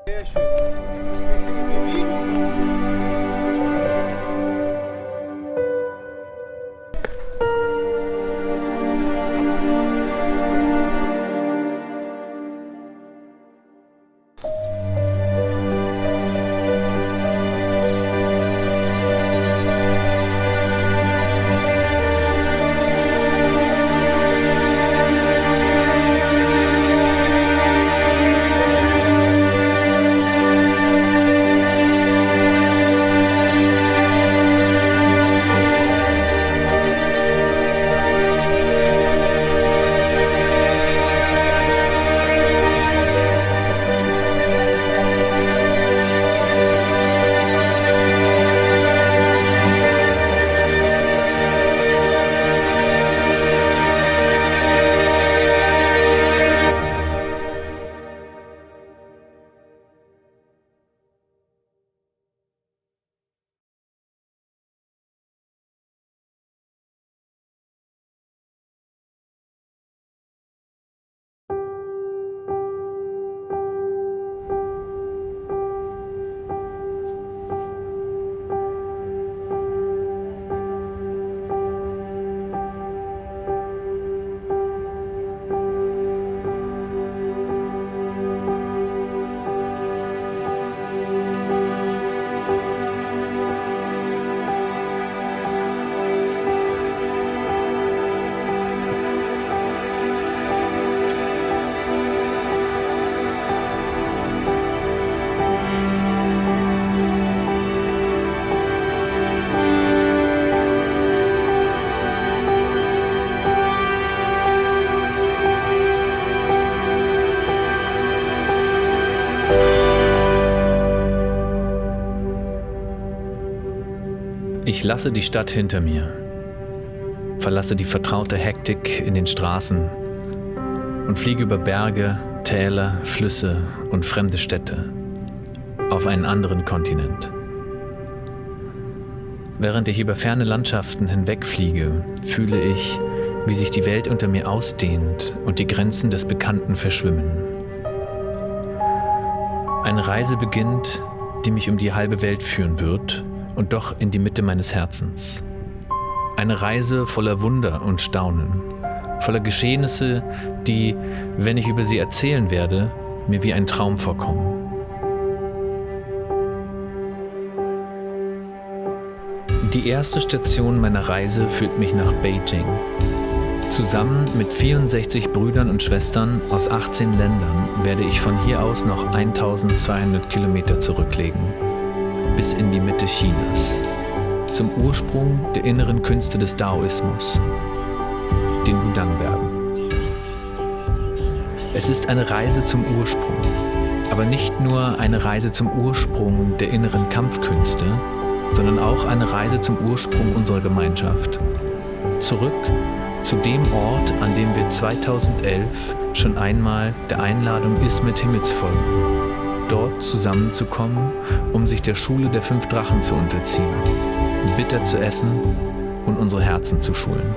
Sehr schön. Ein bisschen bewegen. Ich lasse die Stadt hinter mir, verlasse die vertraute Hektik in den Straßen und fliege über Berge, Täler, Flüsse und fremde Städte auf einen anderen Kontinent. Während ich über ferne Landschaften hinwegfliege, fühle ich, wie sich die Welt unter mir ausdehnt und die Grenzen des Bekannten verschwimmen. Eine Reise beginnt, die mich um die halbe Welt führen wird und doch in die Mitte meines Herzens. Eine Reise voller Wunder und Staunen, voller Geschehnisse, die, wenn ich über sie erzählen werde, mir wie ein Traum vorkommen. Die erste Station meiner Reise führt mich nach Beijing. Zusammen mit 64 Brüdern und Schwestern aus 18 Ländern werde ich von hier aus noch 1200 Kilometer zurücklegen, bis in die Mitte Chinas, zum Ursprung der inneren Künste des Daoismus, den Wudang-Bergen. Es ist eine Reise zum Ursprung, aber nicht nur eine Reise zum Ursprung der inneren Kampfkünste, sondern auch eine Reise zum Ursprung unserer Gemeinschaft. Zurück zu dem Ort, an dem wir 2011 schon einmal der Einladung Ismet Himmets folgten, dort zusammenzukommen, um sich der Schule der 5 Drachen zu unterziehen, bitter zu essen und unsere Herzen zu schulen.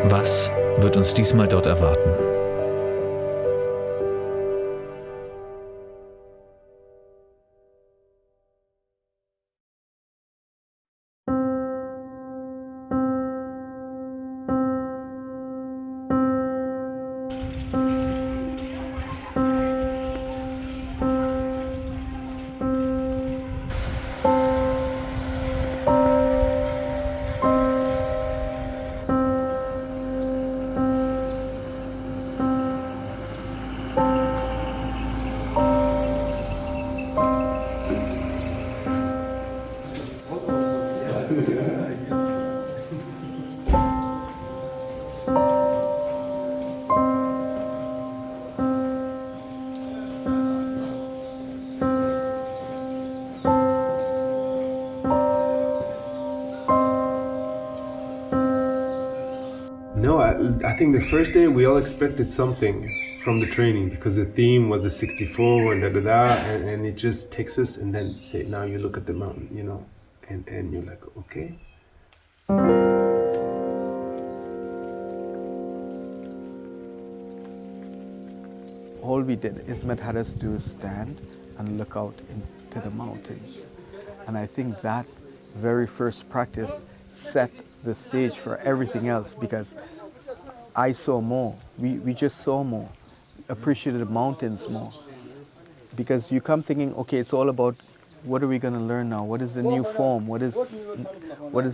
Was wird uns diesmal dort erwarten? I think the first day we all expected something from the training because the theme was the 64 and and it just takes us and then say, now you look at the mountain, you know, and you're like, okay. All we did, Ismet had us do is stand and look out into the mountains. And I think that very first practice set the stage for everything else because I saw more. We just saw more, appreciated the mountains more. Because you come thinking, okay, it's all about what are we going to learn now? What is the new form? What is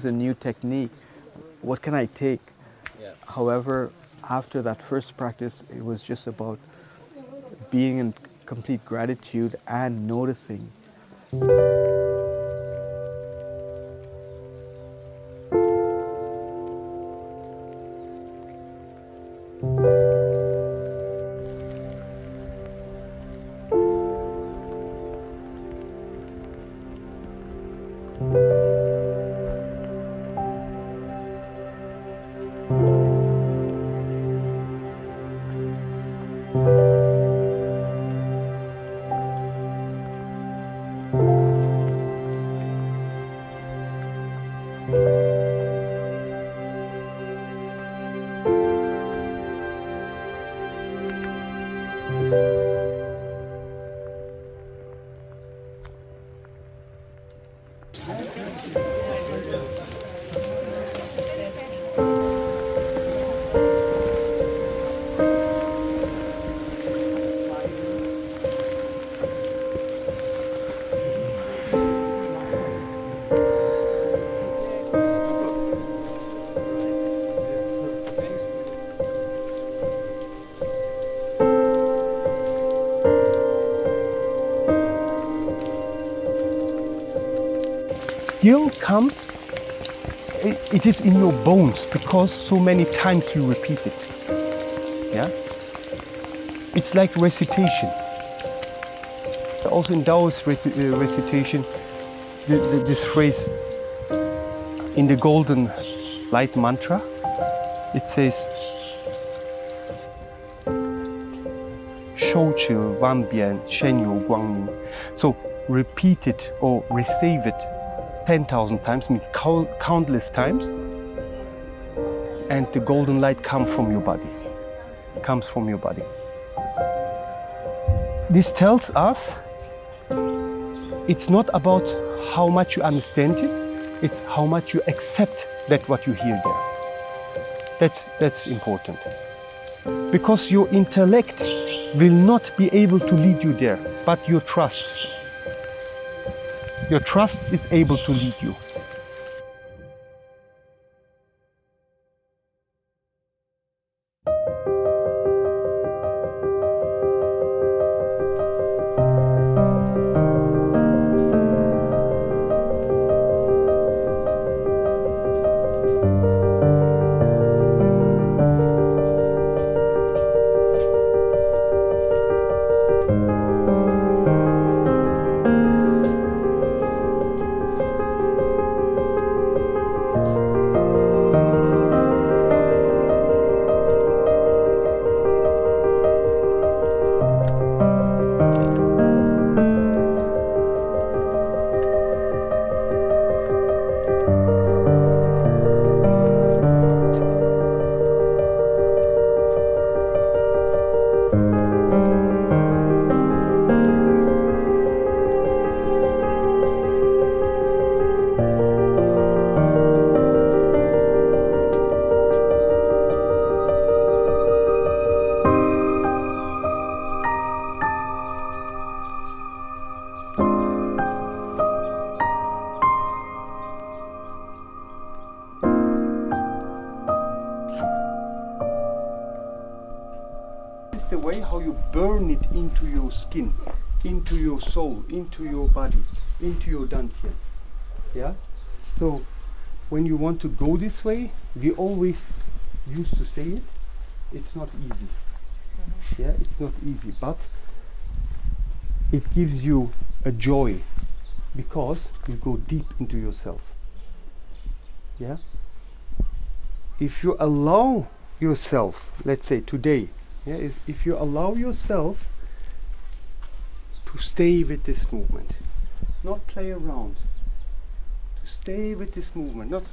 the new technique? What can I take? Yeah. However, after that first practice, it was just about being in complete gratitude and noticing. Skill comes, it is in your bones because so many times you repeat it. Yeah? It's like recitation. Also in Taoist recitation, this phrase in the golden light mantra, it says, Shou Qi Wan Bian Shen Yu Guang Ning. So repeat it or receive it 10,000 times, means countless times, and the golden light comes from your body. This tells us it's not about how much you understand it, it's how much you accept that what you hear there. That's important. Because your intellect will not be able to lead you there, but your trust. Your trust is able to lead you. The way how you burn it into your skin, into your soul, into your body, into your dantian. Yeah? So when you want to go this way, we always used to say it, it's not easy. Yeah, it's not easy, but it gives you a joy because you go deep into yourself. Yeah? If you allow yourself, let's say today, yeah, is if you allow yourself to stay with this movement, not play around, to stay with this movement, not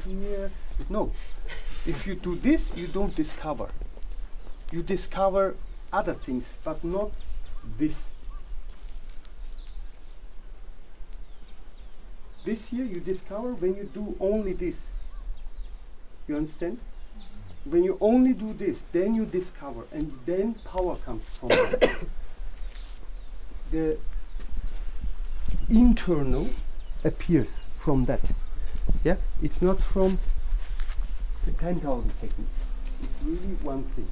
here. No, if you do this, you don't discover. You discover other things, but not this. This here you discover when you do only this. You understand? When you only do this, then you discover, and then power comes from that. The internal appears from that. Yeah? It's not from the 10,000 techniques. It's really one thing.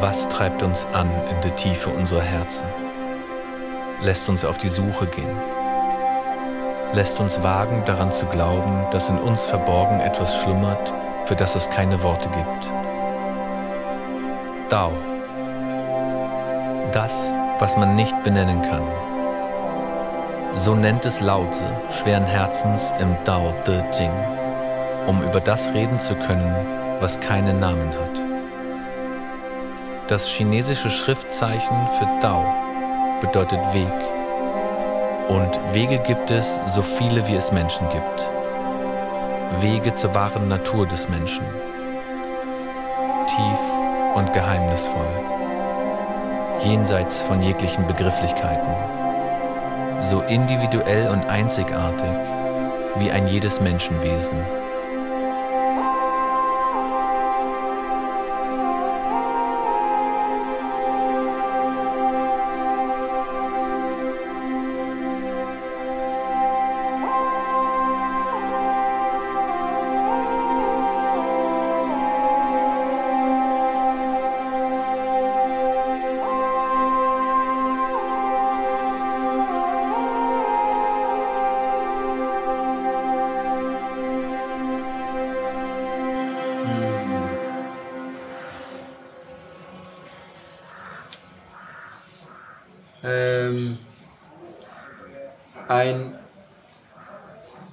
Was treibt uns an in der Tiefe unserer Herzen? Lässt uns auf die Suche gehen? Lässt uns wagen, daran zu glauben, dass in uns verborgen etwas schlummert, für das es keine Worte gibt? Dao. Das, was man nicht benennen kann. So nennt es Laozi, schweren Herzens im Dao De Jing, um über das reden zu können, was keinen Namen hat. Das chinesische Schriftzeichen für Dao bedeutet Weg. Und Wege gibt es so viele, wie es Menschen gibt. Wege zur wahren Natur des Menschen. Tief und geheimnisvoll. Jenseits von jeglichen Begrifflichkeiten. So individuell und einzigartig wie ein jedes Menschenwesen.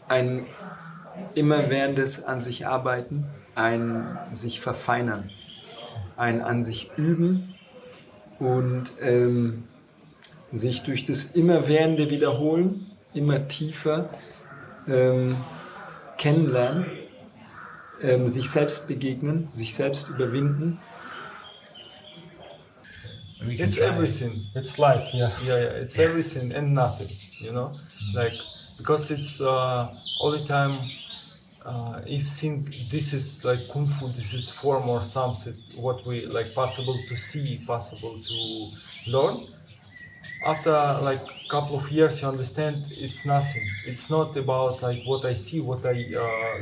Ein immerwährendes an sich arbeiten, ein sich verfeinern, ein an sich üben und sich durch das immerwährende Wiederholen immer tiefer kennenlernen, sich selbst begegnen, sich selbst überwinden. It's everything. It's life, yeah. Yeah. It's everything and nothing, you know? Like, because it's all the time, if think this is like Kung Fu, this is form or something, what we like possible to see, possible to learn. After like couple of years, you understand it's nothing. It's not about like what I see, what I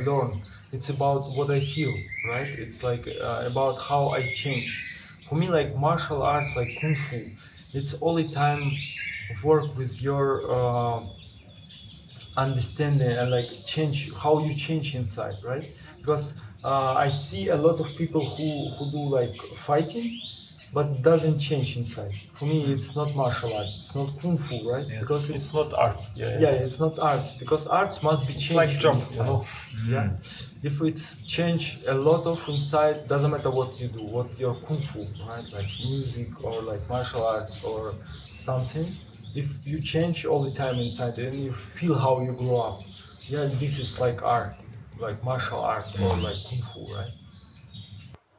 learn. It's about what I feel, right? It's like about how I change. For me, like martial arts, like Kung Fu, it's all the time work with your understanding and like change how you change inside, right? Because I see a lot of people who do like fighting, but doesn't change inside. For me, it's not martial arts. It's not kung fu, right? Yeah. Because It's not art. yeah, it's not arts, because arts must be changed like jump, inside. you know? Yeah, if it's changed a lot of inside, doesn't matter what you do, what your kung fu, right? Like music or like martial arts or something. If you change all the time inside and you feel how you grow up, yeah, this is like art, like martial art or like kung fu, right?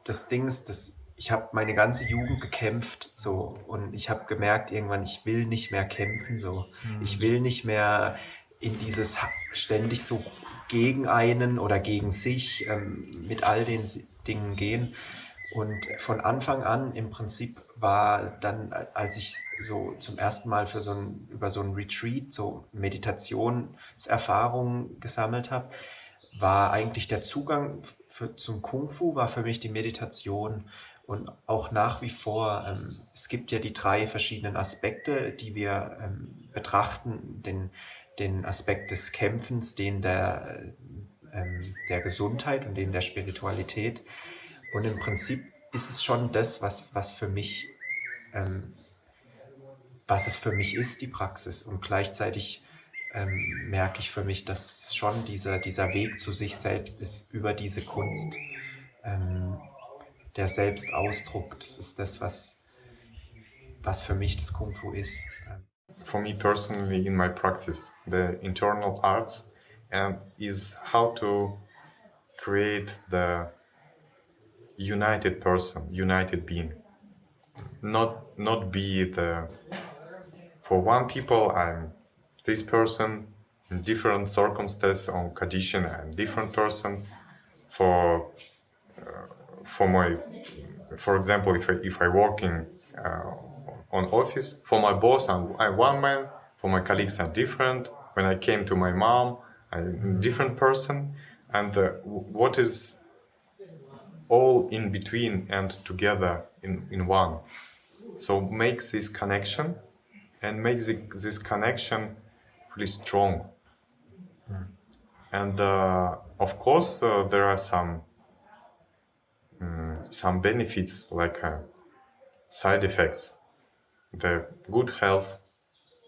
Das Ding ist, ich habe meine ganze Jugend gekämpft, so, und ich habe gemerkt irgendwann, ich will nicht mehr kämpfen, so. Ich will nicht mehr in dieses ständig so gegen einen oder gegen sich mit all den Dingen gehen. Und von Anfang an im Prinzip war dann, als ich so zum ersten Mal über so ein Retreat so Meditationserfahrungen gesammelt habe, war eigentlich der Zugang zum Kung Fu war für mich die Meditation. Und auch nach wie vor, es gibt ja die 3 verschiedenen Aspekte, die wir betrachten, den Aspekt des Kämpfens, den der Gesundheit und den der Spiritualität. Und im Prinzip ist es schon das, was für mich, was es für mich ist, die Praxis. Und gleichzeitig merke ich für mich, dass schon dieser Weg zu sich selbst ist, über diese Kunst, der Selbstausdruck. Das ist das, was für mich das Kung Fu ist. For me personally, in my practice, the internal arts is how to create the united person, united being. Not be the, for one people I'm this person, in different circumstances or condition I'm different person. For example, if I working on office, for my boss I'm one man, for my colleagues I'm different. When I came to my mom, I'm a different person, and what is all in between and together in one. So make this connection and make this connection really strong. And of course there are some benefits like side effects, the good health,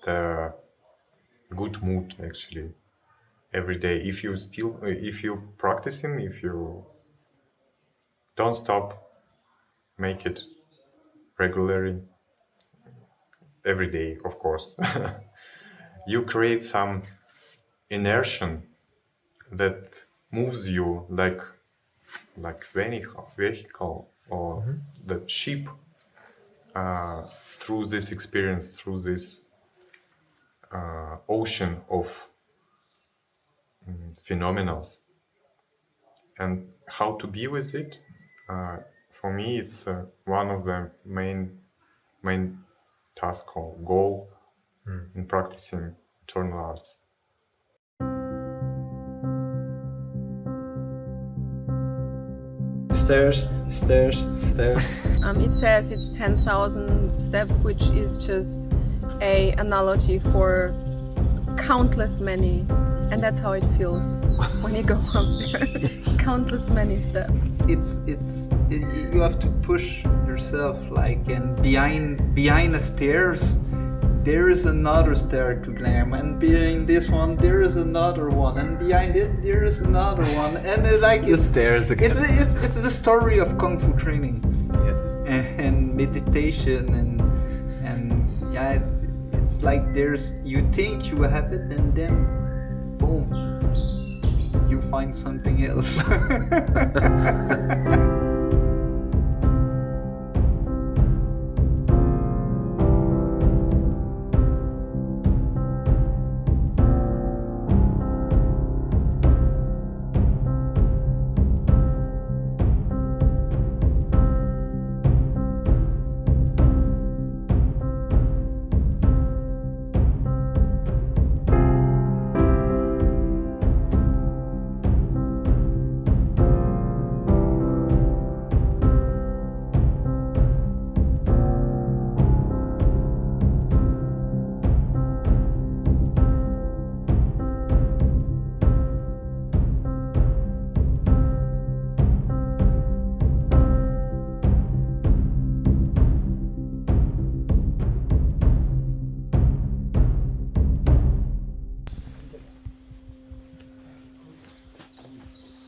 the good mood actually every day. If you practicing, if you don't stop, make it regularly every day, of course. You create some inertia that moves you like vehicle or the ship through this experience, through this ocean of phenomena. And how to be with it? For me, it's one of the main task or goal in practicing internal arts. Stairs. It says it's 10,000 steps, which is just a analogy for countless many, and that's how it feels when you go up there. Countless many steps. You have to push yourself, like, and behind the stairs there is another stair to climb, and behind this one there is another one, and behind it there is another one, and The stairs again. it's the story of kung fu training. Yes. And meditation and yeah, it's like you think you have it, and then boom, you find something else.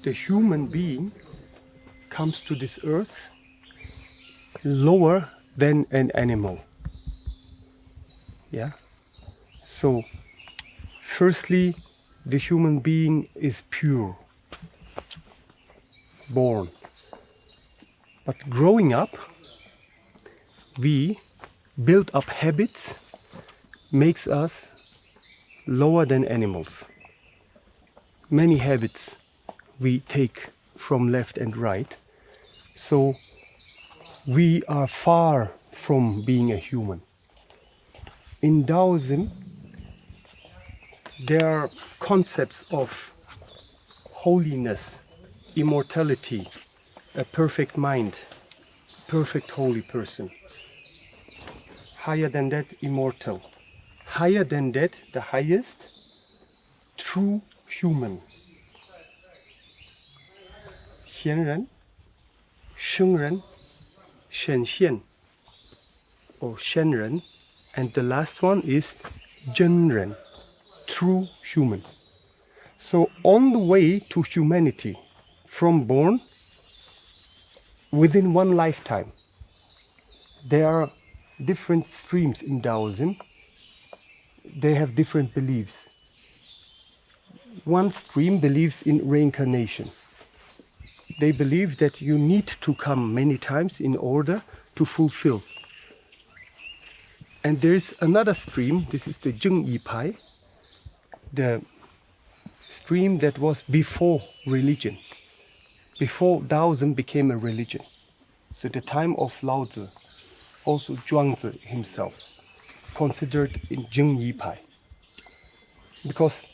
the human being comes to this earth lower than an animal. Yeah? So, firstly, the human being is pure, born. But growing up, we build up habits, makes us lower than animals. Many habits we take from left and right, so we are far from being a human. In Taoism, there are concepts of holiness, immortality, a perfect mind, perfect holy person. Higher than that, immortal. Higher than that, the highest, true human. 贤人, 圣人, 显现, or 仙人, and the last one is 真人, true human. So on the way to humanity, from born, within one lifetime, there are different streams in Taoism. They have different beliefs. One stream believes in reincarnation. They believe that you need to come many times in order to fulfill. And there is another stream, this is the Zhengyi Pai, the stream that was before religion, before Taoism became a religion. So the time of Lao Tzu, also Zhuangzi himself, considered in Zhengyi Pai. Because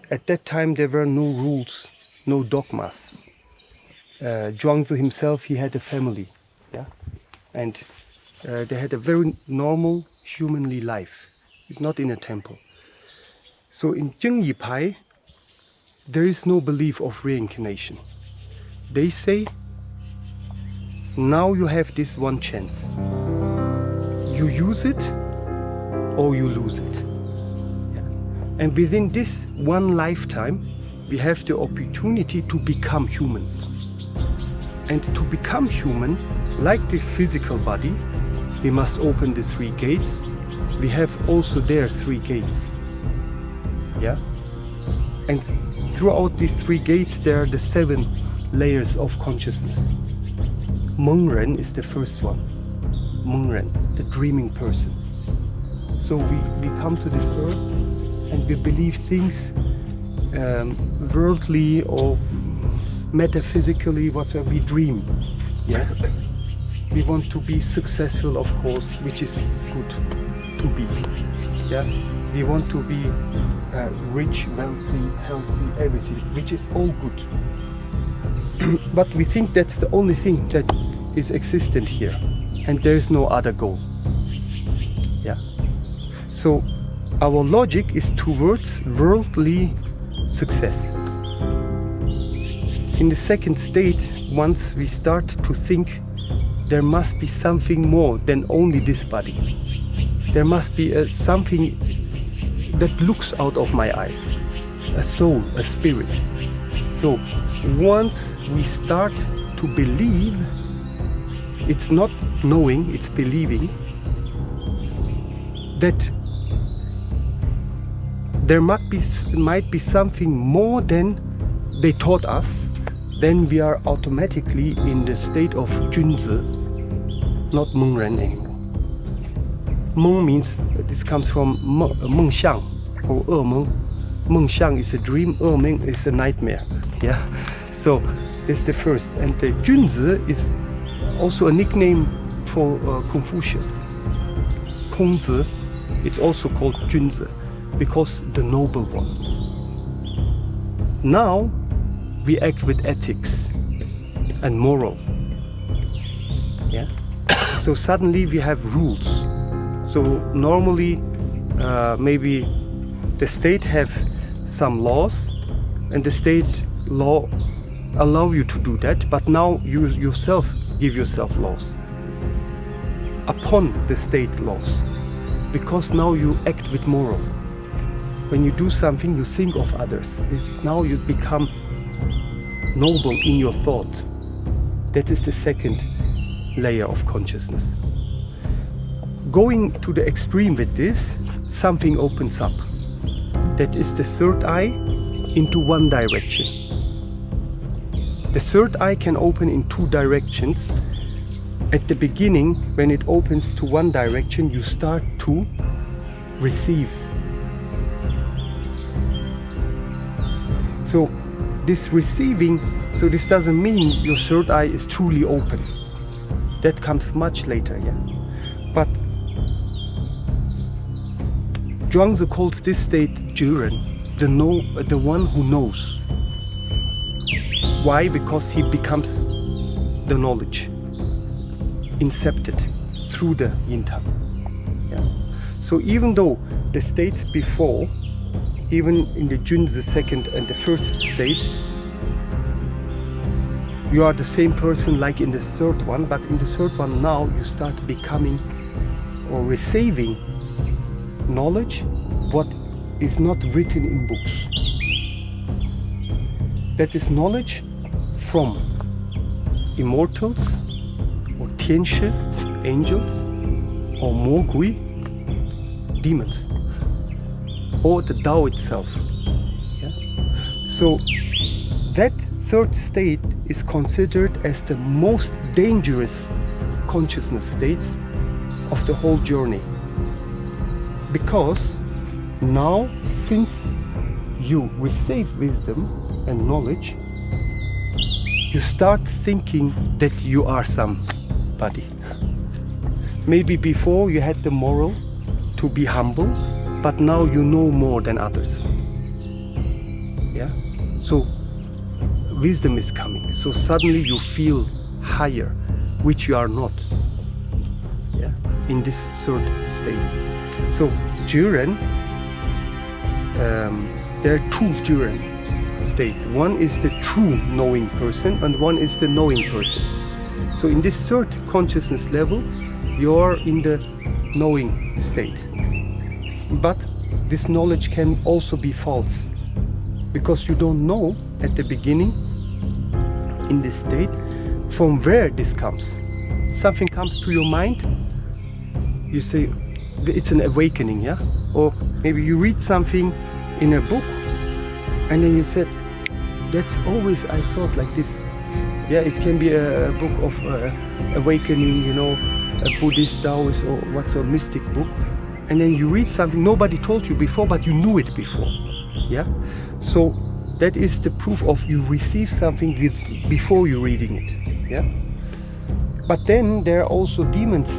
at that time there were no rules, no dogmas. Zhuangzi himself, he had a family, yeah, and they had a very normal humanly life, not in a temple. So in Zhengyi Pai, there is no belief of reincarnation. They say, now you have this one chance. You use it or you lose it. Yeah. And within this one lifetime, we have the opportunity to become human. And to become human, like the physical body, we must open the 3 gates. We have also there 3 gates. Yeah? And throughout these 3 gates, there are the 7 layers of consciousness. Mengren is the first one. Mengren, the dreaming person. So we come to this earth and we believe things worldly or metaphysically, whatever we dream. Yeah? We want to be successful, of course, which is good to be. Yeah? We want to be rich, wealthy, healthy, everything, which is all good. But we think that's the only thing that is existent here, and there is no other goal. Yeah? So our logic is towards worldly success. In the second state, once we start to think there must be something more than only this body. There must be something that looks out of my eyes, a soul, a spirit. So once we start to believe, it's not knowing, it's believing, that there might be something more than they taught us, then we are automatically in the state of Junzi, not Mengren anymore. Meng means, this comes from Mengxiang or Emeng. Mengxiang is a dream, Emeng is a nightmare. Yeah, so it's the first. And the Junzi is also a nickname for Confucius. Kongzi, it's also called Junzi because the noble one. Now we act with ethics and moral. Yeah. So suddenly we have rules. So normally maybe the state have some laws and the state law allow you to do that, but now you yourself give yourself laws upon the state laws, because now you act with moral. when you do something, you think of others. Now you become noble in your thought. That is the second layer of consciousness. Going to the extreme with this, something opens up. That is the third eye into one direction. The third eye can open in two directions. At the beginning, when it opens to one direction, you start to receive. So this receiving, so this doesn't mean your third eye is truly open. That comes much later, yeah. But Zhuangzi calls this state Jiren, the one who knows. Why? Because he becomes the knowledge, incepted through the yin-tang. Yeah. So even though the states before, even in the Jun, the second and the first state, you are the same person like in the third one, but in the third one now you start becoming or receiving knowledge what is not written in books. That is knowledge from immortals or tianshi, angels, or mogui, demons, or the Tao itself. Yeah? So that third state is considered as the most dangerous consciousness states of the whole journey. Because now, since you receive wisdom and knowledge, you start thinking that you are somebody. Maybe before you had the moral to be humble, but now you know more than others. Yeah? So wisdom is coming. So suddenly you feel higher, which you are not. Yeah? In this third state. So Jiren, there are two Jiren states. One is the true knowing person and one is the knowing person. So in this third consciousness level, you're in the knowing state. But this knowledge can also be false, because you don't know at the beginning in this state from where this comes. Something comes to your mind, you say it's an awakening, yeah? Or maybe you read something in a book and then you said, that's always I thought like this. Yeah, it can be a book of awakening, you know, a Buddhist, Taoist, or what's a mystic book. And then you read something nobody told you before, but you knew it before. Yeah? So that is the proof of you receive something before you reading it. Yeah? But then there are also demons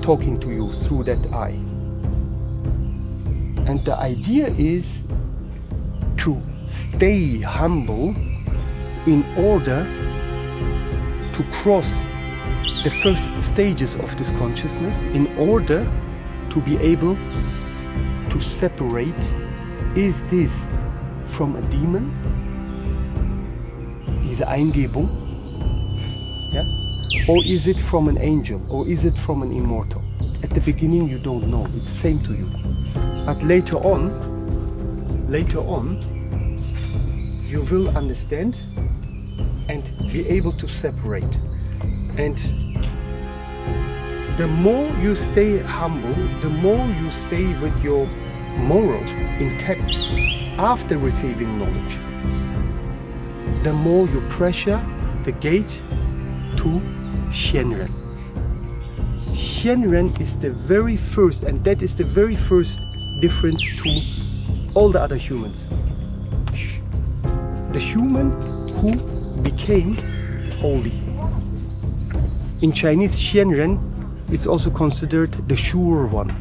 talking to you through that eye. And the idea is to stay humble in order to cross the first stages of this consciousness, in order to be able to separate, is this from a demon, diese Eingebung, yeah? Or is it from an angel, or is it from an immortal? At the beginning you don't know, it's the same to you. But later on, you will understand and be able to separate. And the more you stay humble, the more you stay with your moral intact after receiving knowledge, the more you pressure the gate to Xianren. Xianren is the very first, and that is the very first difference to all the other humans. The human who became holy. In Chinese, Xianren, it's also considered the sure one.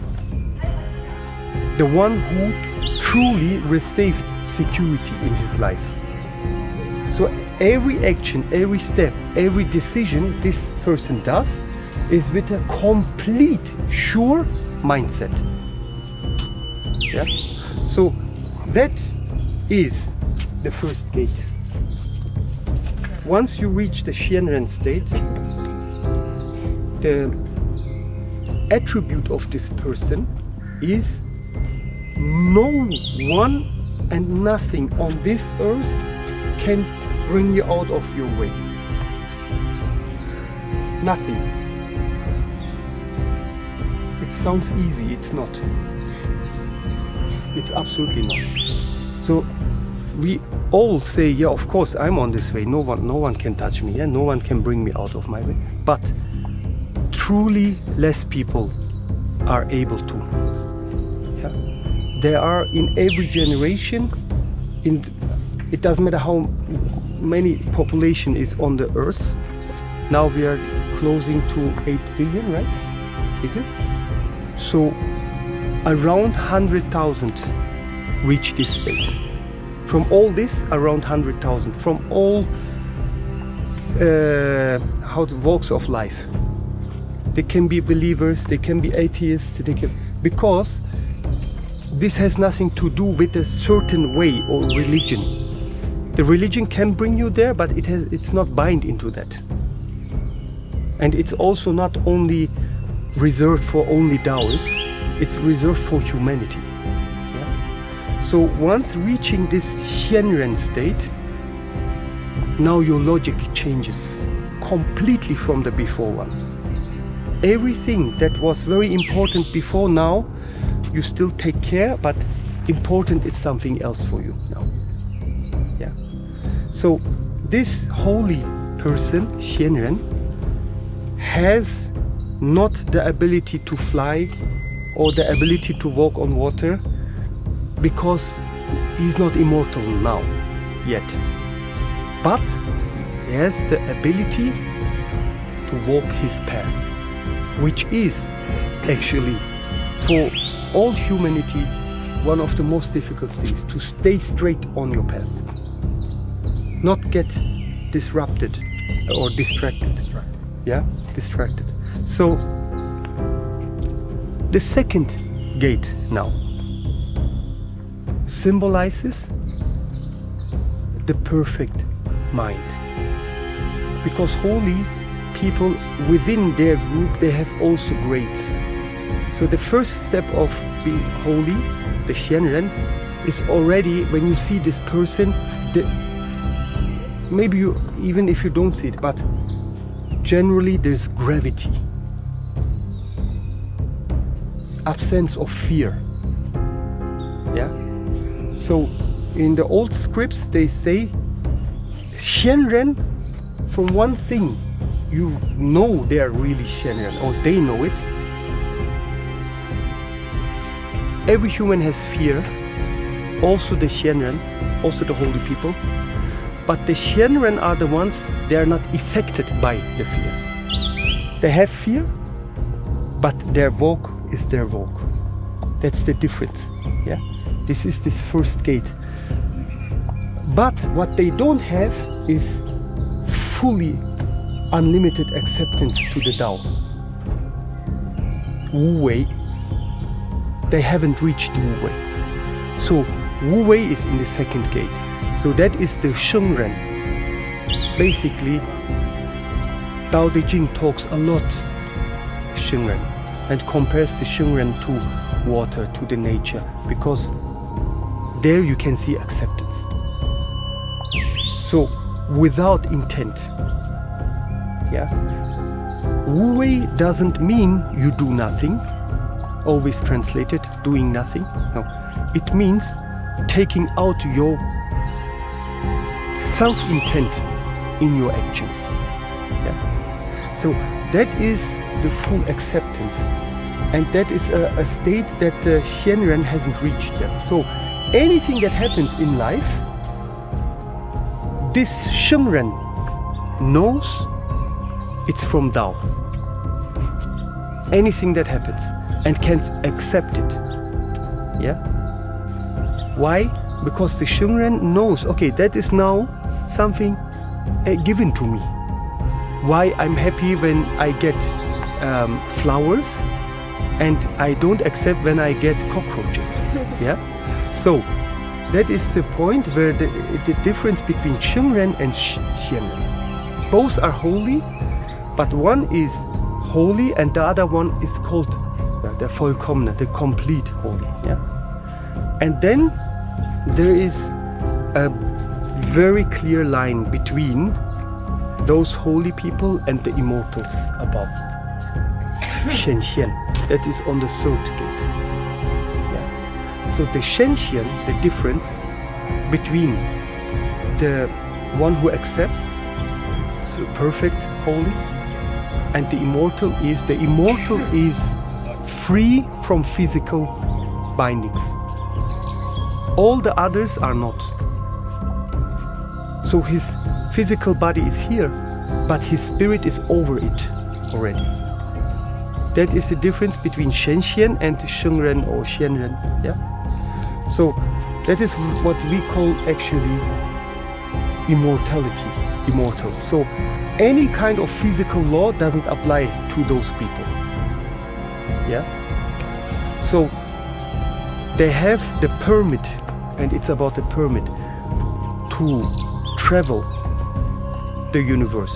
The one who truly received security in his life. So every action, every step, every decision this person does is with a complete sure mindset. Yeah? So that is the first gate. Once you reach the Xianren state, the attribute of this person is no one and nothing on this earth can bring you out of your way. Nothing. It sounds easy, it's not. It's absolutely not. So we all say, yeah, of course I'm on this way. No one can touch me. Yeah? No one can bring me out of my way. But truly less people are able to. Yeah? There are in every generation, it doesn't matter how many population is on the earth. Now we are closing to 8 billion, right? Is it? So around 100,000 reach this state. From all this, around 100,000. From all walks of life. They can be believers, they can be atheists, because this has nothing to do with a certain way or religion. The religion can bring you there, but it's not bind into that. And it's also not only reserved for only Taoists, it's reserved for humanity. Yeah? So once reaching this Xianren state, now your logic changes completely from the before one. Everything that was very important before, now you still take care, but important is something else for you now. Yeah. So this holy person, Xianren, has not the ability to fly or the ability to walk on water, because he's not immortal now yet. But he has the ability to walk his path, which is actually for all humanity one of the most difficult things, to stay straight on your path, not get disrupted or distracted. Yeah, distracted. So the second gate now symbolizes the perfect mind, because holy people within their group, they have also grades. So the first step of being holy, the Xianren, is already when you see this person, maybe you, even if you don't see it, but generally there's gravity, absence of fear. Yeah. So in the old scripts they say Xianren, from one thing you know they are really Xianren, or they know it. Every human has fear, also the Xianren, also the holy people. But the Xianren are the ones, they are not affected by the fear. They have fear, but their walk is their walk. That's the difference. Yeah? This is this first gate. But what they don't have is fully unlimited acceptance to the Tao. Wu Wei, they haven't reached Wu Wei. So Wu Wei is in the second gate. So that is the Shengren. Basically, Tao Te Ching talks a lot Shengren and compares the Shengren to water, to the nature, because there you can see acceptance. So without intent. Yeah. Wu Wei doesn't mean you do nothing, always translated, doing nothing. No, it means taking out your self-intent in your actions. Yeah. So that is the full acceptance, and that is a state that the Xianren hasn't reached yet. So anything that happens in life, this Shengren knows it's from Tao. Anything that happens, and can accept it. Yeah? Why? Because the Shengren knows, okay, that is now something given to me. Why I'm happy when I get flowers, and I don't accept when I get cockroaches. Yeah? So that is the point where the difference between Shengren and Xianren. Both are holy, but one is holy and the other one is called the vollkommene, the complete holy. Yeah? And then there is a very clear line between those holy people and the immortals above. Shenxian, that is on the third gate. Yeah. So the Shenxian, the difference between the one who accepts, so perfect, holy, and the immortal is free from physical bindings. All the others are not. So his physical body is here, but his spirit is over it already. That is the difference between Shenxian and Shengren or Xianren. Yeah? So that is what we call actually immortality, immortal. So any kind of physical law doesn't apply to those people. Yeah? So they have the permit, and it's about the permit to travel the universe,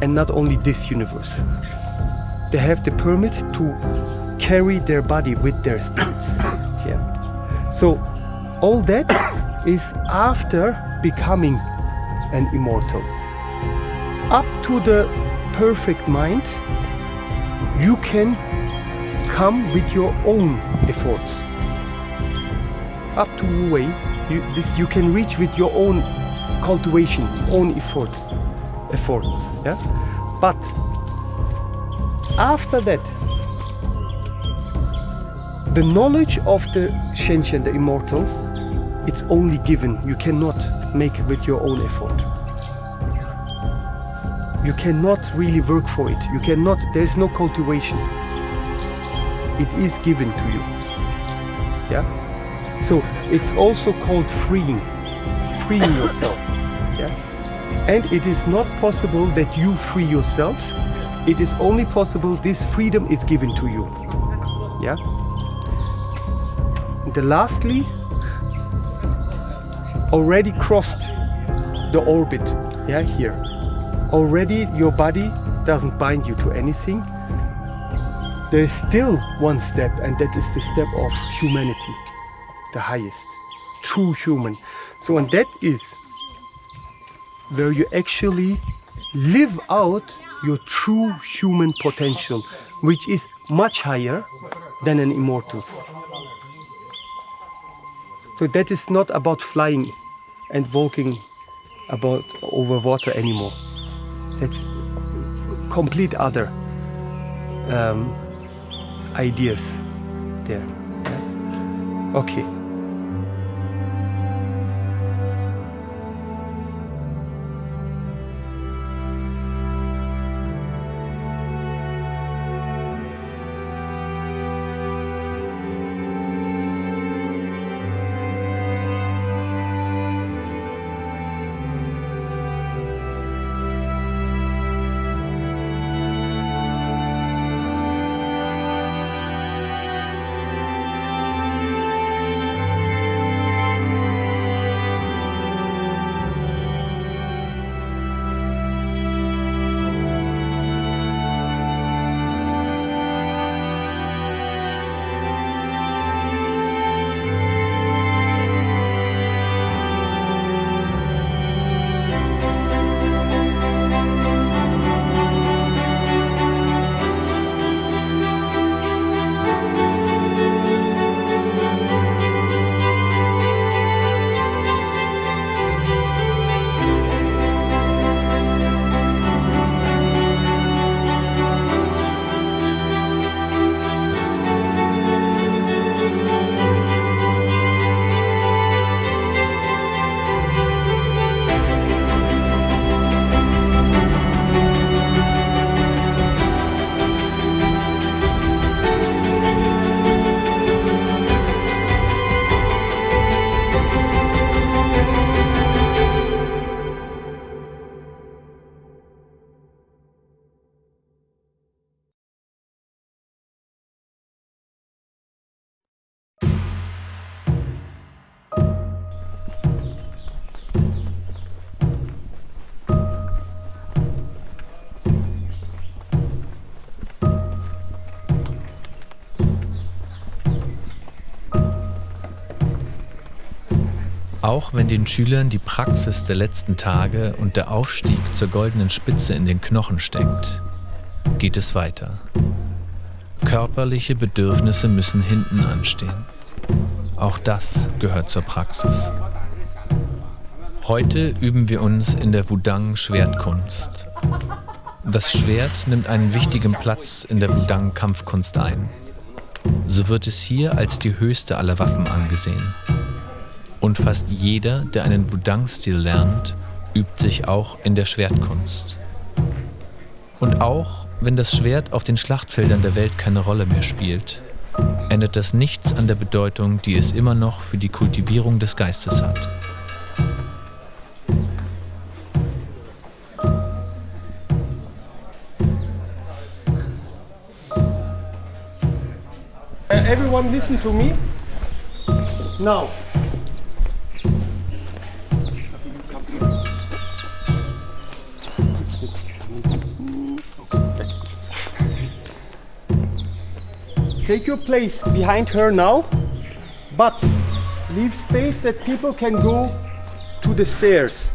and not only this universe. They have the permit to carry their body with their spirits. Yeah. So all that is after becoming an immortal. Up to the perfect mind, you can come with your own efforts. Up to Wu Wei, you can reach with your own cultivation, own efforts. Yeah? But after that, the knowledge of the Shenxian, the immortal, it's only given. You cannot make it with your own effort. You cannot really work for it. You cannot, there's no cultivation. It is given to you. Yeah? So it's also called freeing yourself. Yeah? And it is not possible that you free yourself. It is only possible this freedom is given to you. Yeah? And lastly, already crossed the orbit. Yeah, here. Already your body doesn't bind you to anything. There is still one step, and that is the step of humanity, the highest, true human. So, and that is where you actually live out your true human potential, which is much higher than an immortal's. So that is not about flying and walking about over water anymore. That's complete other ideas there. Yeah? Okay. Auch wenn den Schülern die Praxis der letzten Tage und der Aufstieg zur goldenen Spitze in den Knochen steckt, geht es weiter. Körperliche Bedürfnisse müssen hinten anstehen. Auch das gehört zur Praxis. Heute üben wir uns in der Wudang-Schwertkunst. Das Schwert nimmt einen wichtigen Platz in der Wudang-Kampfkunst ein. So wird es hier als die höchste aller Waffen angesehen. Und fast jeder, der einen Wudang-Stil lernt, übt sich auch in der Schwertkunst. Und auch wenn das Schwert auf den Schlachtfeldern der Welt keine Rolle mehr spielt, ändert das nichts an der Bedeutung, die es immer noch für die Kultivierung des Geistes hat. Everyone listen to me. Now. Take your place behind her now, but leave space that people can go to the stairs.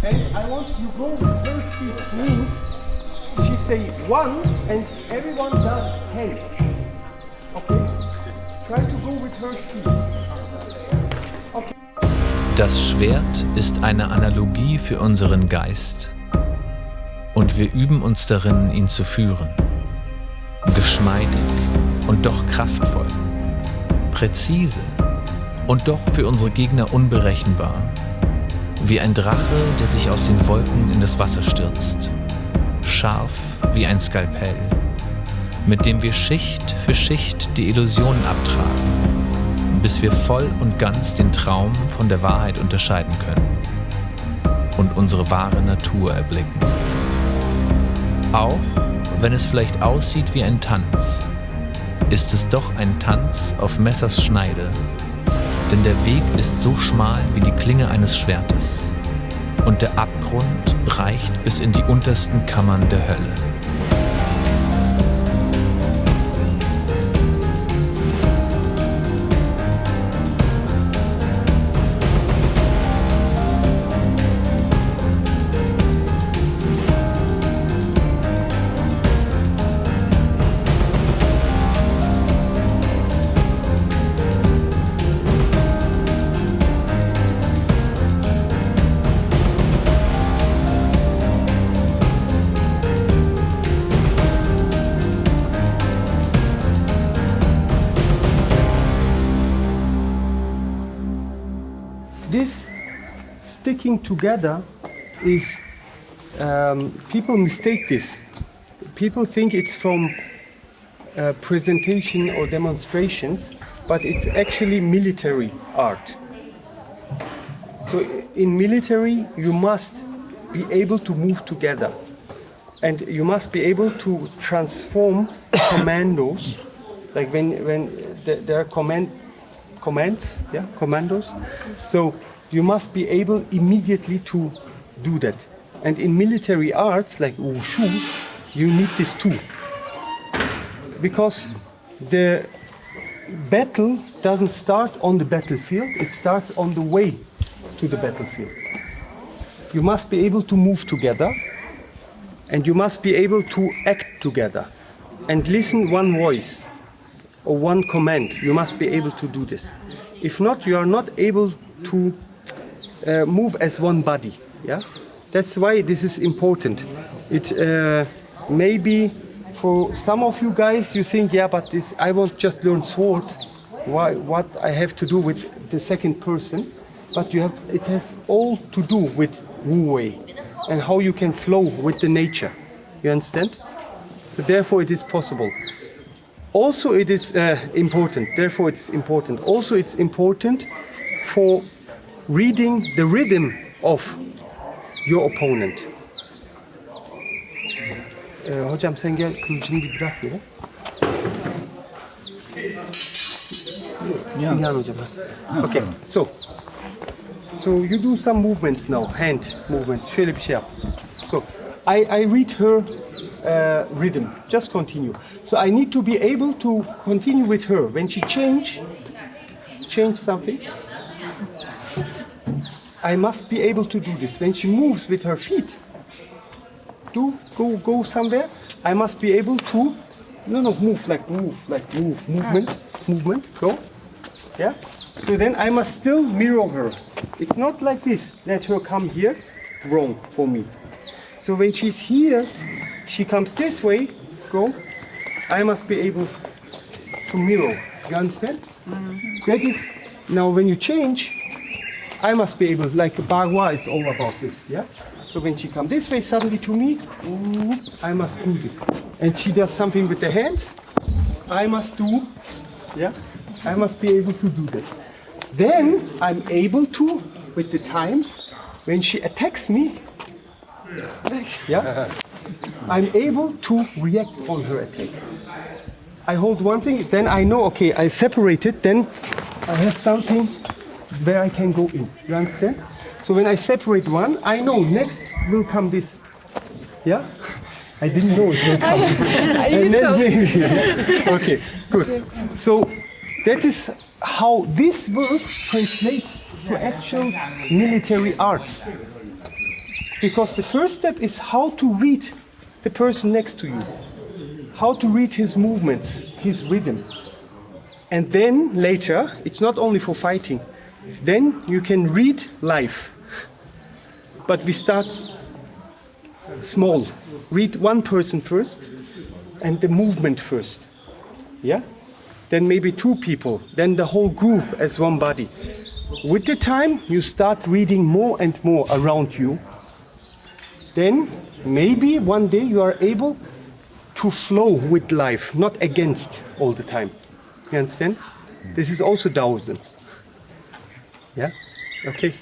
And I want you to go with her feet. Means she say 1 and everyone does 10. Okay? Try to go with her feet. Okay. Das Schwert ist eine Analogie für unseren Geist und wir üben uns darin, ihn zu führen. Geschmeidig und doch kraftvoll, präzise und doch für unsere Gegner unberechenbar, wie ein Drache, der sich aus den Wolken in das Wasser stürzt, scharf wie ein Skalpell, mit dem wir Schicht für Schicht die Illusionen abtragen, bis wir voll und ganz den Traum von der Wahrheit unterscheiden können und unsere wahre Natur erblicken. Auch wenn es vielleicht aussieht wie ein Tanz, ist es doch ein Tanz auf Messers Schneide, denn der Weg ist so schmal wie die Klinge eines Schwertes und der Abgrund reicht bis in die untersten Kammern der Hölle. This sticking together is, people mistake this. People think it's from presentation or demonstrations, but it's actually military art. So in military, you must be able to move together, and you must be able to transform commandos, like when there are commands, yeah, commandos. So you must be able immediately to do that. And in military arts, like wushu, you need this too. Because the battle doesn't start on the battlefield, it starts on the way to the battlefield. You must be able to move together, and you must be able to act together and listen one voice or one command. You must be able to do this. If not, you are not able to move as one body. Yeah, that's why this is important. It maybe for some of you guys you think, yeah, but this I won't just learn sword. Why? What I have to do with the second person? But you have. It has all to do with Wu Wei and how you can flow with the nature. You understand? So therefore, it is possible. Also, it is important. Therefore, it's important. Also, it's important for reading the rhythm of your opponent. Hocam sen gel kılıcını bir bırak yere. Yan hocam. Okay. So you do some movements now. Hand movement. Şöyle bir şey yap. So I read her rhythm. Just continue. So I need to be able to continue with her. When she change something. I must be able to do this. When she moves with her feet, go somewhere, I must be able to, movement, go. Yeah? So then I must still mirror her. It's not like this, let her come here, wrong for me. So when she's here, she comes this way, go, I must be able to mirror. You understand? That is, now when you change, I must be able, like Bagua, it's all about this, yeah? So when she comes this way suddenly to me, I must do this. And she does something with the hands, I must do, yeah? I must be able to do this. Then I'm able to, with the time, when she attacks me, yeah, I'm able to react on her attack. I hold one thing, then I know, okay, I separate it, then I have something where I can go in. You understand? So when I separate one, I know next will come this. Yeah? I didn't know it will come. And then maybe, okay, good. So that is how this word translates to actual military arts. Because the first step is how to read the person next to you. How to read his movements, his rhythm. And then later, it's not only for fighting, then you can read life. But we start small. Read one person first and the movement first. Yeah? Then maybe two people, then the whole group as one body. With the time, you start reading more and more around you. Then maybe one day you are able to flow with life, not against all the time. You understand? This is also Taoism. Yeah? Okay.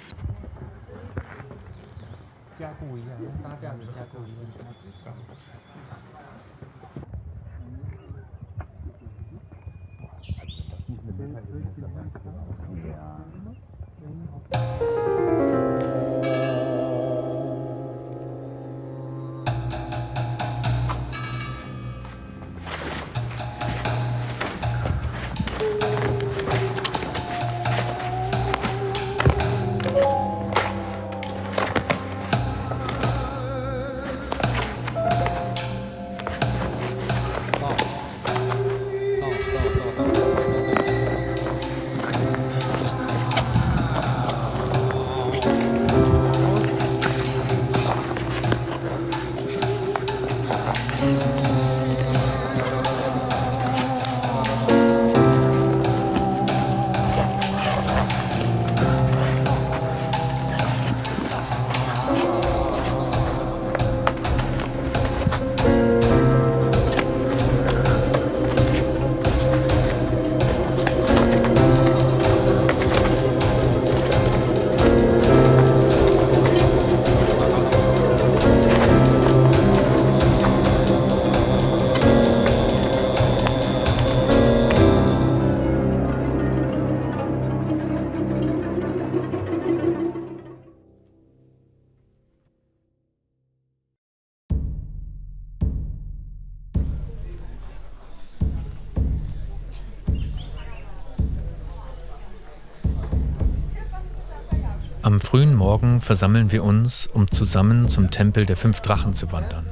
Am frühen Morgen versammeln wir uns, um zusammen zum Tempel der 5 Drachen zu wandern.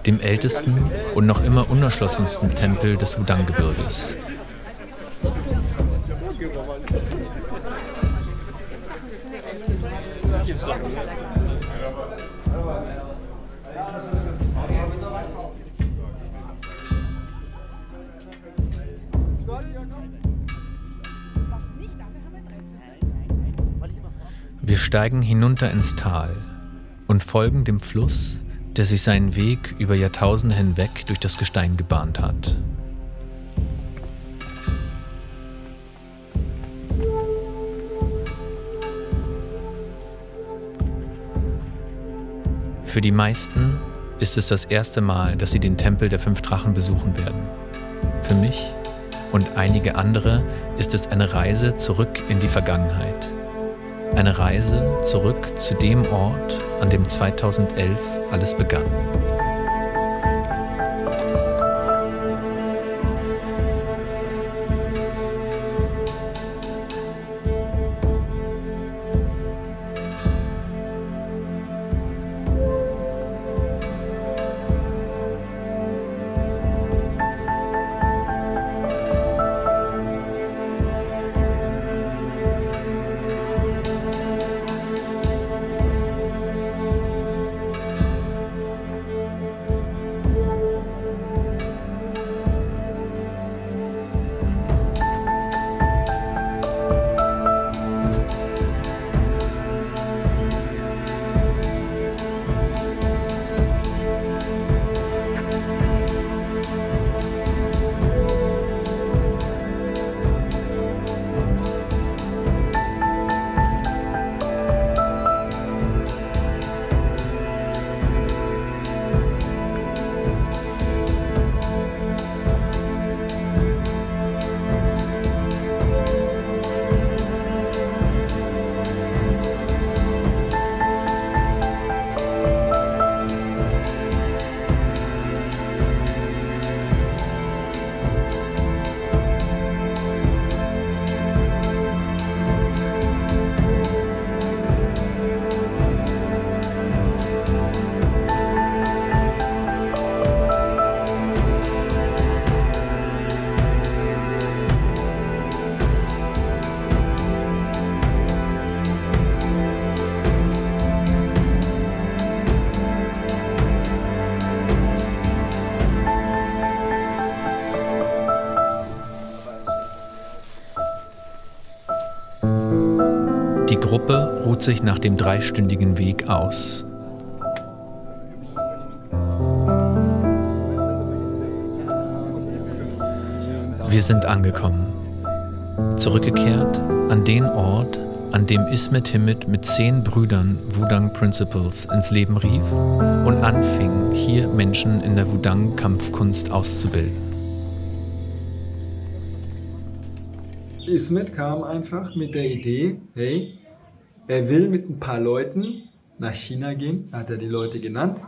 Dem ältesten und noch immer unerschlossensten Tempel des Wudang-Gebirges. Wir steigen hinunter ins Tal und folgen dem Fluss, der sich seinen Weg über Jahrtausende hinweg durch das Gestein gebahnt hat. Für die meisten ist es das erste Mal, dass sie den Tempel der 5 Drachen besuchen werden. Für mich und einige andere ist es eine Reise zurück in die Vergangenheit. Eine Reise zurück zu dem Ort, an dem 2011 alles begann. ruht sich nach dem 3-stündigen Weg aus. Wir sind angekommen. Zurückgekehrt an den Ort, an dem Ismet Himmet mit 10 Brüdern Wudang Principles ins Leben rief und anfing, hier Menschen in der Wudang-Kampfkunst auszubilden. Ismet kam einfach mit der Idee, hey, er will mit ein paar Leuten nach China gehen, hat er die Leute genannt,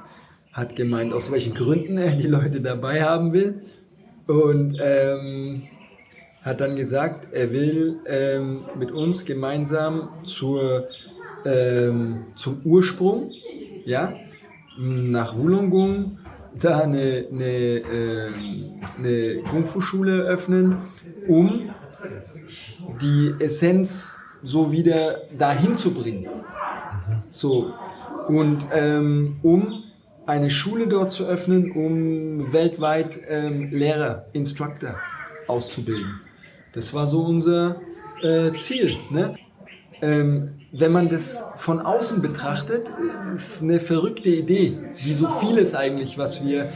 hat gemeint, aus welchen Gründen er die Leute dabei haben will und hat dann gesagt, er will mit uns gemeinsam zum Ursprung, ja, nach Wollongong, da eine Kung-Fu-Schule öffnen, um die Essenz so wieder dahin zu bringen. So. Und um eine Schule dort zu öffnen, um weltweit Lehrer, Instructor auszubilden. Das war so unser Ziel. Ne? Wenn man das von außen betrachtet, ist eine verrückte Idee, wie so vieles eigentlich, was wir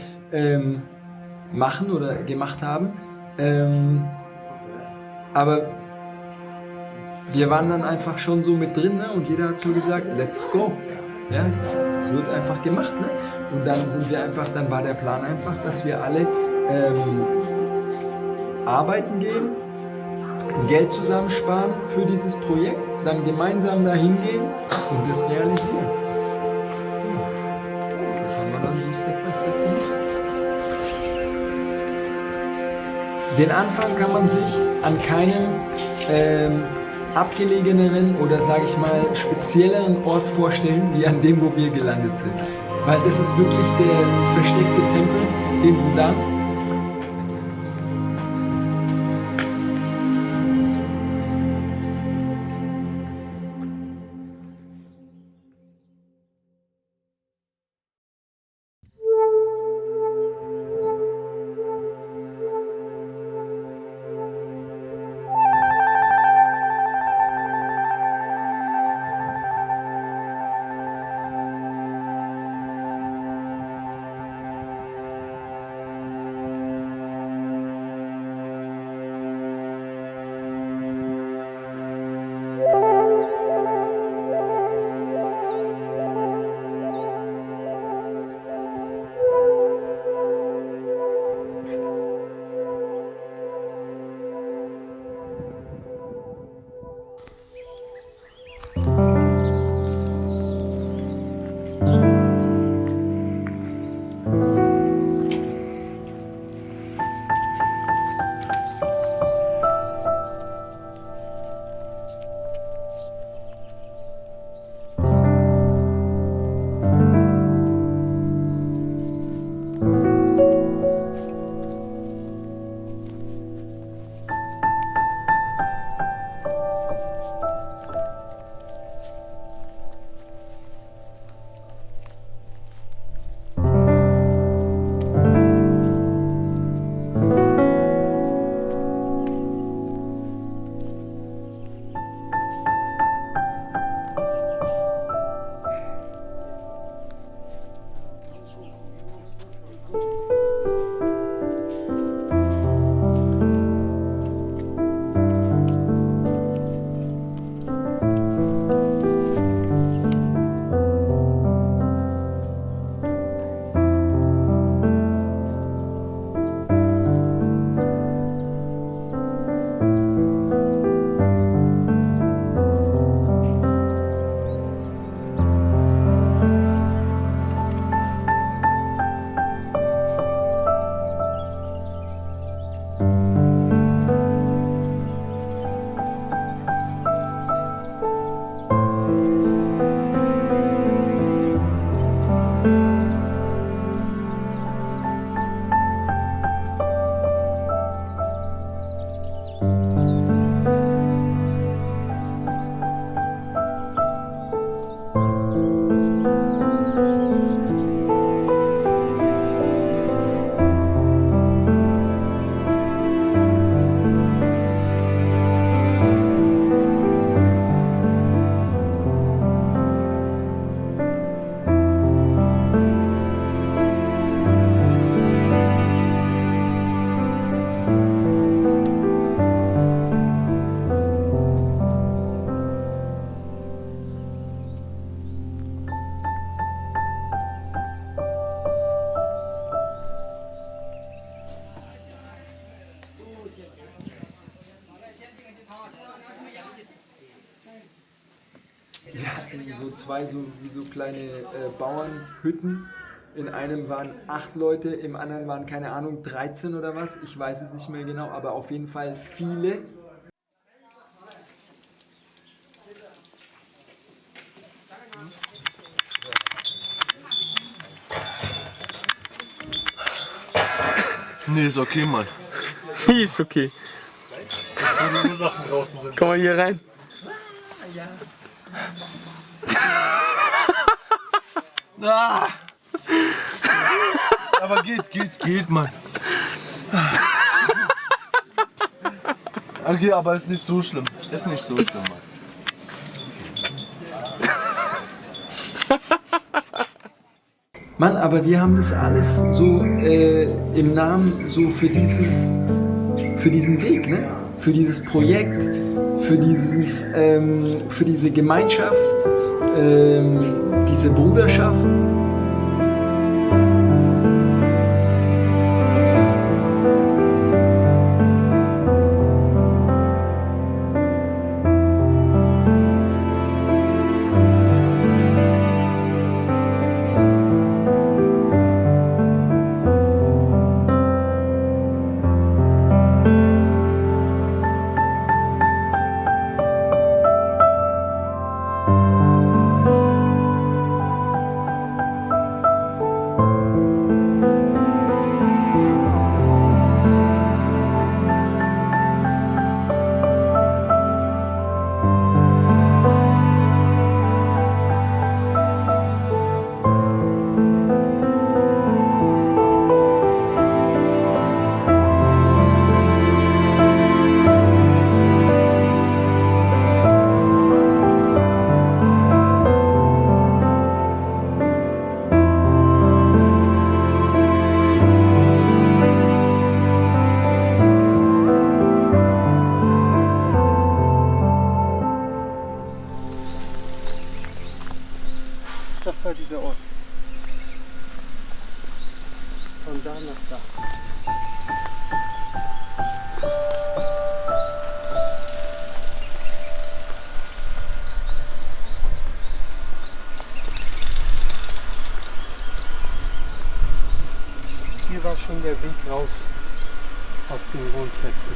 machen oder gemacht haben. Aber wir waren dann einfach schon so mit drin, ne? Und jeder hat so gesagt, let's go. Ja, es wird einfach gemacht. Ne? Und dann dann war der Plan einfach, dass wir alle arbeiten gehen, Geld zusammensparen für dieses Projekt, dann gemeinsam dahin gehen und das realisieren. Das haben wir dann so Step by Step gemacht. Den Anfang kann man sich an keinem abgelegeneren oder, sage ich mal, spezielleren Ort vorstellen, wie an dem, wo wir gelandet sind. Weil das ist wirklich der versteckte Tempel in Wudang. Ja, so zwei wie so kleine Bauernhütten. In einem waren 8 Leute, im anderen waren, keine Ahnung, 13 oder was. Ich weiß es nicht mehr genau, aber auf jeden Fall viele. Nee, ist okay, Mann. Ist okay. Jetzt, wo die Ursachen draußen sind. Komm mal hier rein. Ah. Aber geht, Mann. Okay, aber ist nicht so schlimm. Ist nicht so schlimm, Mann. Mann, aber wir haben das alles so im Namen so für diesen Weg, ne? Für dieses Projekt, für diese Gemeinschaft, diese Bruderschaft. Das war dieser Ort. Von da nach da. Hier war schon der Weg raus aus den Wohnplätzen.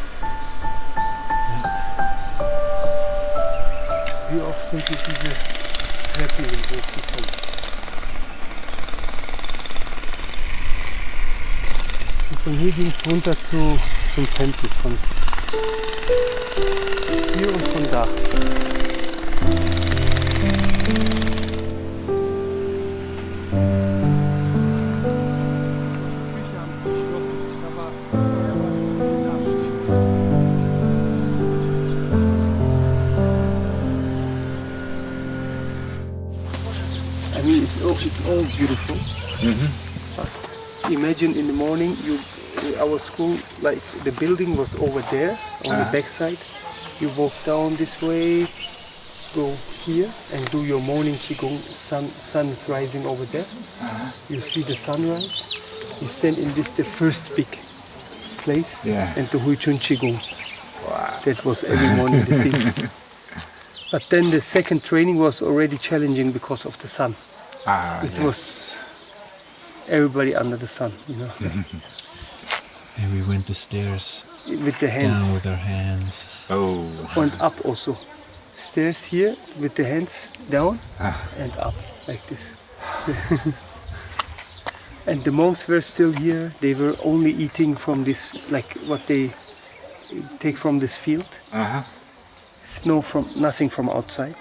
Wie oft sind wir diese Treppen hochgekommen? Und von hier ging es runter zum Tempel. Von hier und von da. I mean, it's all beautiful. But imagine in the morning, our school, like the building was over there on the back side. You walk down this way, go here, and do your morning qigong. Sun is rising over there. You see the sunrise. You stand in this, the first big place, and do Hui Chun qigong. Wow. That was every morning the same. But then the second training was already challenging because of the sun. It was everybody under the sun, you know. And we went the stairs With the hands. down with our hands. Oh. And up also. Stairs here with the hands down and up like this. And the monks were still here. They were only eating from this, like what they take from this field. Snow from nothing from outside.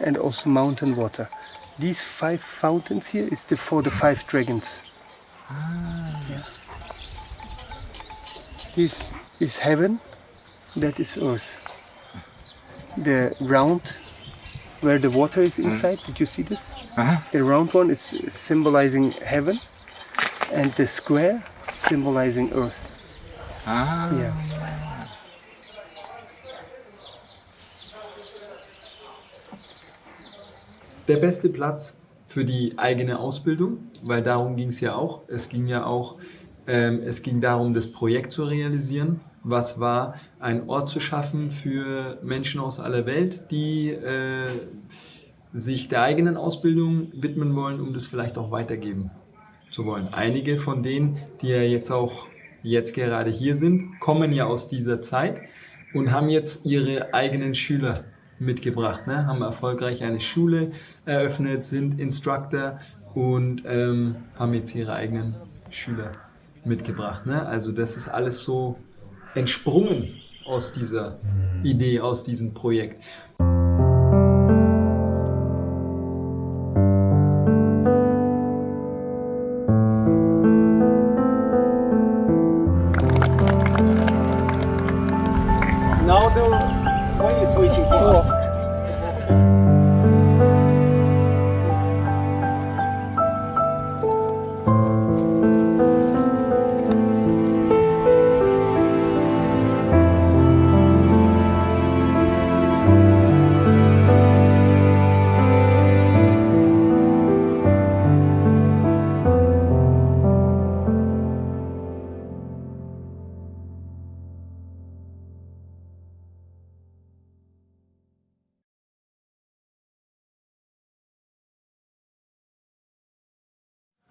And also mountain water. These 5 fountains here is for the 5 dragons. Yeah. This is heaven, that is earth. The round where the water is inside, did you see this? The round one is symbolizing heaven and the square symbolizing earth. Yeah. Der beste Platz für die eigene Ausbildung, weil darum ging es ja auch. Es ging ja auch Es ging darum, das Projekt zu realisieren. Was war, einen Ort zu schaffen für Menschen aus aller Welt, die sich der eigenen Ausbildung widmen wollen, um das vielleicht auch weitergeben zu wollen. Einige von denen, die ja jetzt gerade hier sind, kommen ja aus dieser Zeit und haben jetzt ihre eigenen Schüler mitgebracht, ne? Haben erfolgreich eine Schule eröffnet, sind Instructor und haben jetzt ihre eigenen Schüler mitgebracht. Ne? Also das ist alles so entsprungen aus dieser Idee, aus diesem Projekt. Now the way is waiting for us.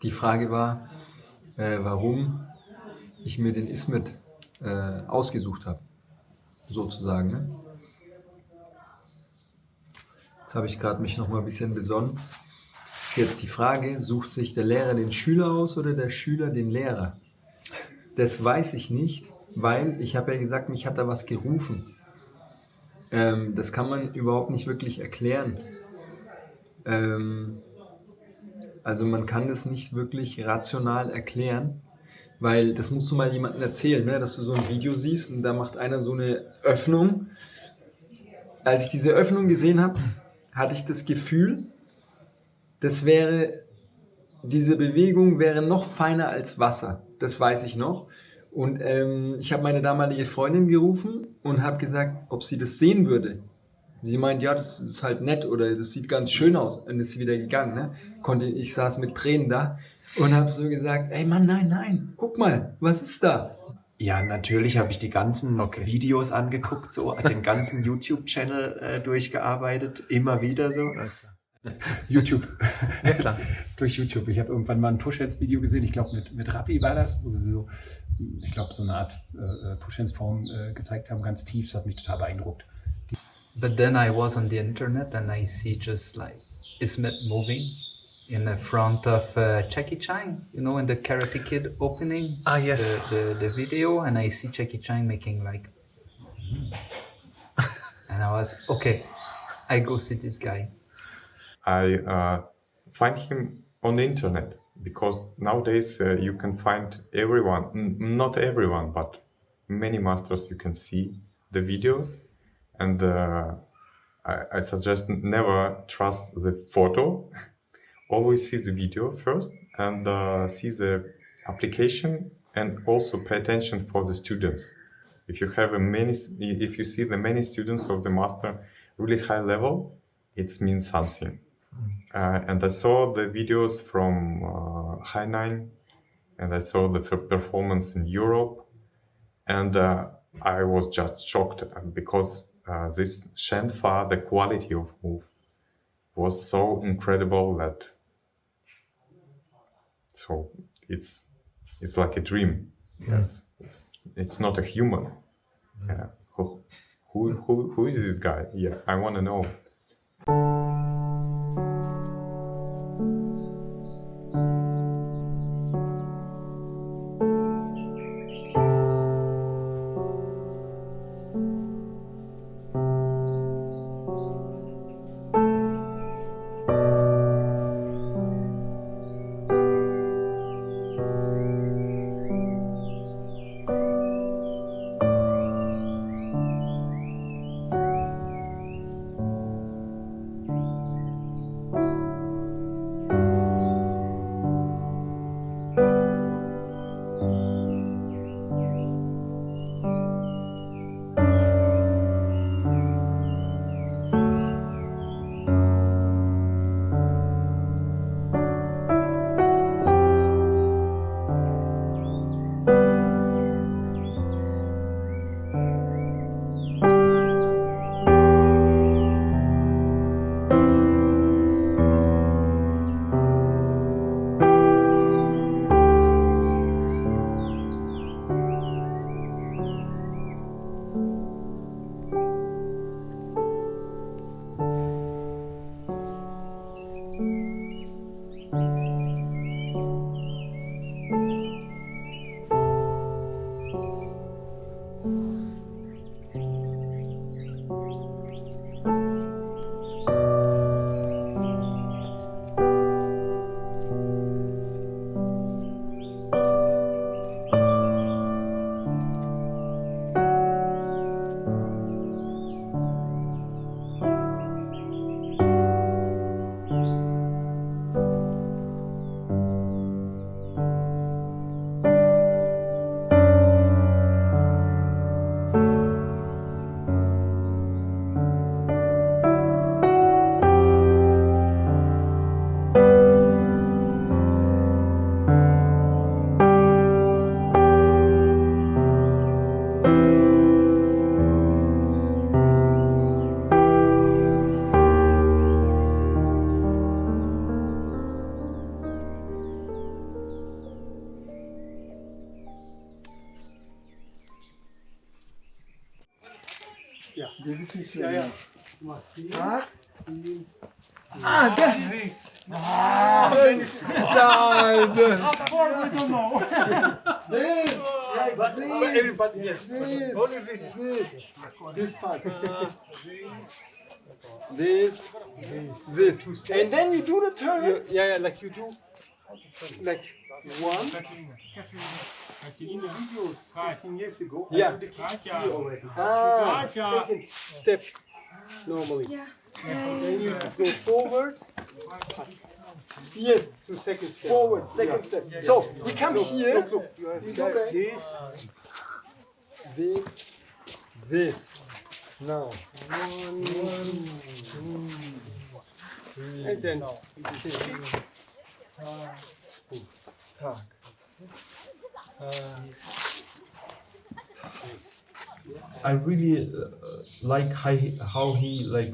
Die Frage war, warum ich mir den Ismet ausgesucht habe, sozusagen. Ne? Jetzt habe ich gerade mich noch mal ein bisschen besonnen. Ist jetzt die Frage, sucht sich der Lehrer den Schüler aus oder der Schüler den Lehrer? Das weiß ich nicht, weil ich habe ja gesagt, mich hat da was gerufen. Das kann man überhaupt nicht wirklich erklären. Also man kann das nicht wirklich rational erklären, weil das musst du mal jemandem erzählen, ne? Dass du so ein Video siehst und da macht einer so eine Öffnung. Als ich diese Öffnung gesehen habe, hatte ich das Gefühl, diese Bewegung wäre noch feiner als Wasser. Das weiß ich noch. Und ich habe meine damalige Freundin gerufen und habe gesagt, ob sie das sehen würde. Sie meint, ja, das ist halt nett oder das sieht ganz schön aus. Und ist wieder gegangen. Ne? Ich saß mit Tränen da und habe so gesagt, ey Mann, nein, guck mal, was ist da? Ja, natürlich habe ich die ganzen Videos angeguckt, so den ganzen YouTube-Channel durchgearbeitet, immer wieder so. YouTube. Ja, klar. Durch YouTube. Ich habe irgendwann mal ein Push-Hands-Video gesehen, ich glaube mit Raffi war das, wo sie so, ich glaube, so eine Art Push-Hands-Form gezeigt haben, ganz tief. Das hat mich total beeindruckt. But then I was on the internet and I see just like Ismet moving in the front of Jackie Chan, you know, in the Karate Kid opening. Ah, yes. The video, and I see Jackie Chan making like, and I was okay. I go see this guy. I find him on the internet because nowadays you can find everyone, not everyone, but many masters you can see the videos, and I suggest never trust the photo. Always see the video first and see the application, and also pay attention for the students. If you see the many students of the master really high level, it means something. And I saw the videos from Hainan, and I saw the performance in Europe, and I was just shocked because this Shenfa, the quality of move, was so incredible that. So it's like a dream. Yes, it's not a human. Yeah. Who is this guy? Yeah, I want to know. Tag. Ah, das ist. Ah, nein, das. This, like this. Everybody, yes. This. Only this. This part. This. And then you do the turn. Yeah, like you do. Like one. In the video 15 years ago, I Yeah. did the kick here already. Ah. Second step normally. Yeah. Then you go forward. Yes. To second step. Forward, second step. So we come here. Look, you have We like go this. This. Now. One, two, and then Tag. I really like how he like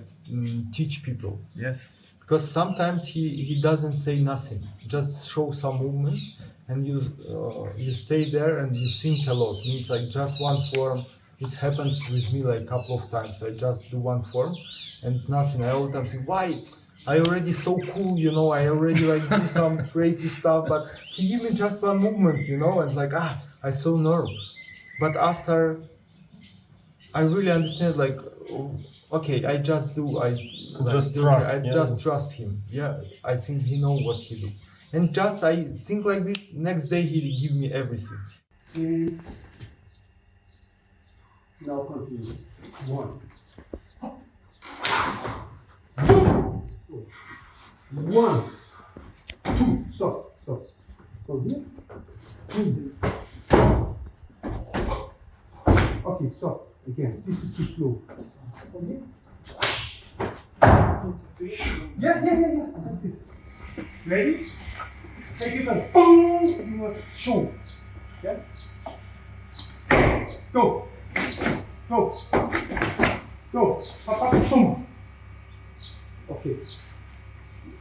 teach people. Yes. Because sometimes he doesn't say nothing, just show some movement, and you stay there and you think a lot. Means like just one form. It happens with me like a couple of times. I just do one form and nothing. I all the time think, why? I already so cool, you know. I already like do some crazy stuff, but he give me just one movement, you know, and like I so nervous. But after I really understand, like, okay, I just do. I Just do. trust, I yeah. just trust him. Yeah, I think he know what he do. And just I think like this. Next day he give me everything. now continue. One. One. Two. Stop. From here. Okay, stop. Again. This is too slow. From here. Yeah. Ready? Take it on. Boom! You must show. Yeah? Go. Boom. Okay.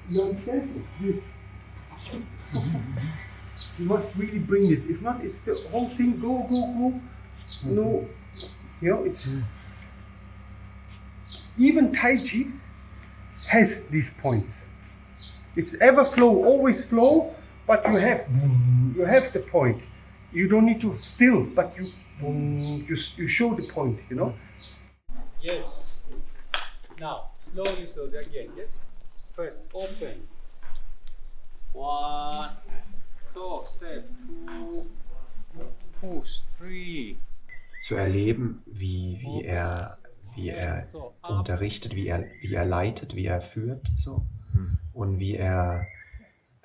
You understand? Yes. You must really bring this. If not, it's the whole thing. Go. No. You know, it's. Even Tai Chi has these points. It's ever flow, always flow, but you have the point. You don't need to still, but you show the point, you know? Yes. Now, slowly again, yes? First, open. 1, 2, step, 2, push, 3. Zu erleben, wie er unterrichtet, wie er leitet, wie er führt, so. Und wie er,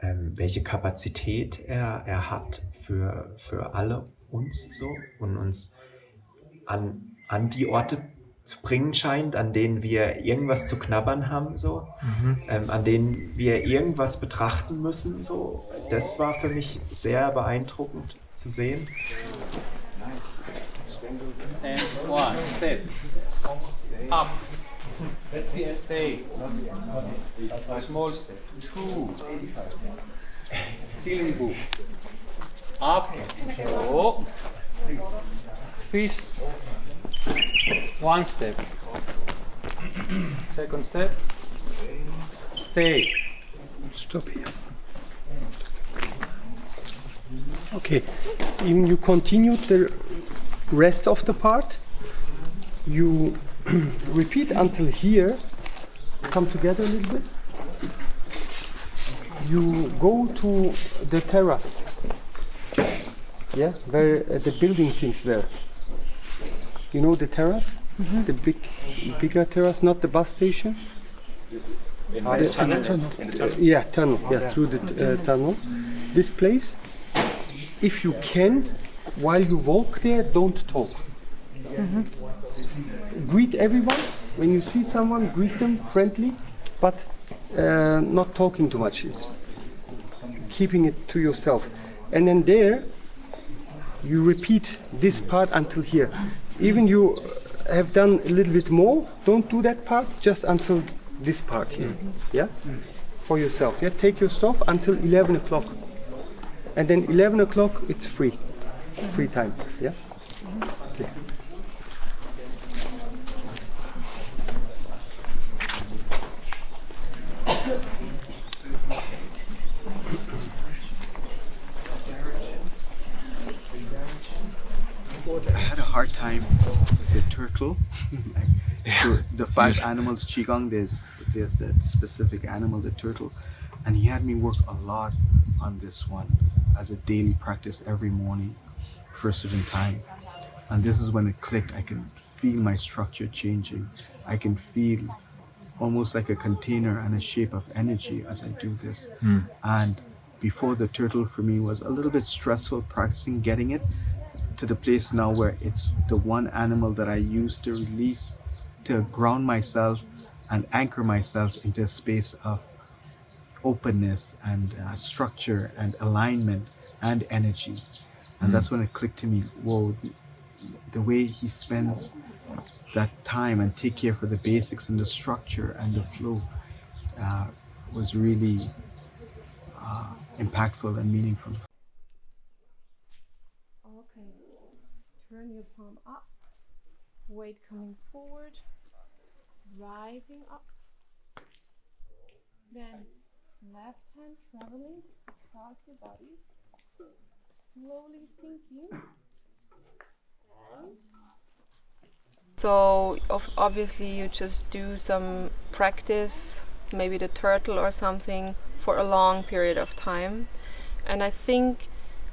welche Kapazität er hat für alle uns, so. Und uns an die Orte zu bringen scheint, an denen wir irgendwas zu knabbern haben, so. An denen wir irgendwas betrachten müssen, so. Das war für mich sehr beeindruckend zu sehen. And 1, step, up, stay, small step, 2, ceiling book, up, go, fist, 1 step, second step, stay. Stop here. Okay, you continue the rest of the part. You repeat until here. Come together a little bit. You go to the terrace. Yeah, where the building things were. You know the terrace? The bigger terrace, not the bus station. In the tunnel. Yeah, tunnel. Yeah, through the tunnel. This place, if you can, while you walk there, don't talk. Greet everyone. When you see someone, greet them friendly, but not talking too much. It's keeping it to yourself. And then there, you repeat this part until here. Even you have done a little bit more, don't do that part, just until this part here. Yeah? For yourself. Yeah? Take your stuff until 11 o'clock. And then 11 o'clock, it's free. Free time. Yeah? Okay. turtle. So the 5 animals qigong, there's that specific animal, the turtle, and he had me work a lot on this one as a daily practice every morning for a certain time. And this is when it clicked. I can feel my structure changing. I can feel almost like a container and a shape of energy as I do this. And before, the turtle for me was a little bit stressful practicing getting it to the place now where it's the one animal that I use to release, to ground myself and anchor myself into a space of openness and structure and alignment and energy. And that's when it clicked to me, whoa, the way he spends that time and take care for the basics and the structure and the flow was really impactful and meaningful. Okay, turn your palm up, weight coming forward, rising up, then left hand traveling across your body, slowly sinking. And so obviously you just do some practice, maybe the turtle or something, for a long period of time. And I think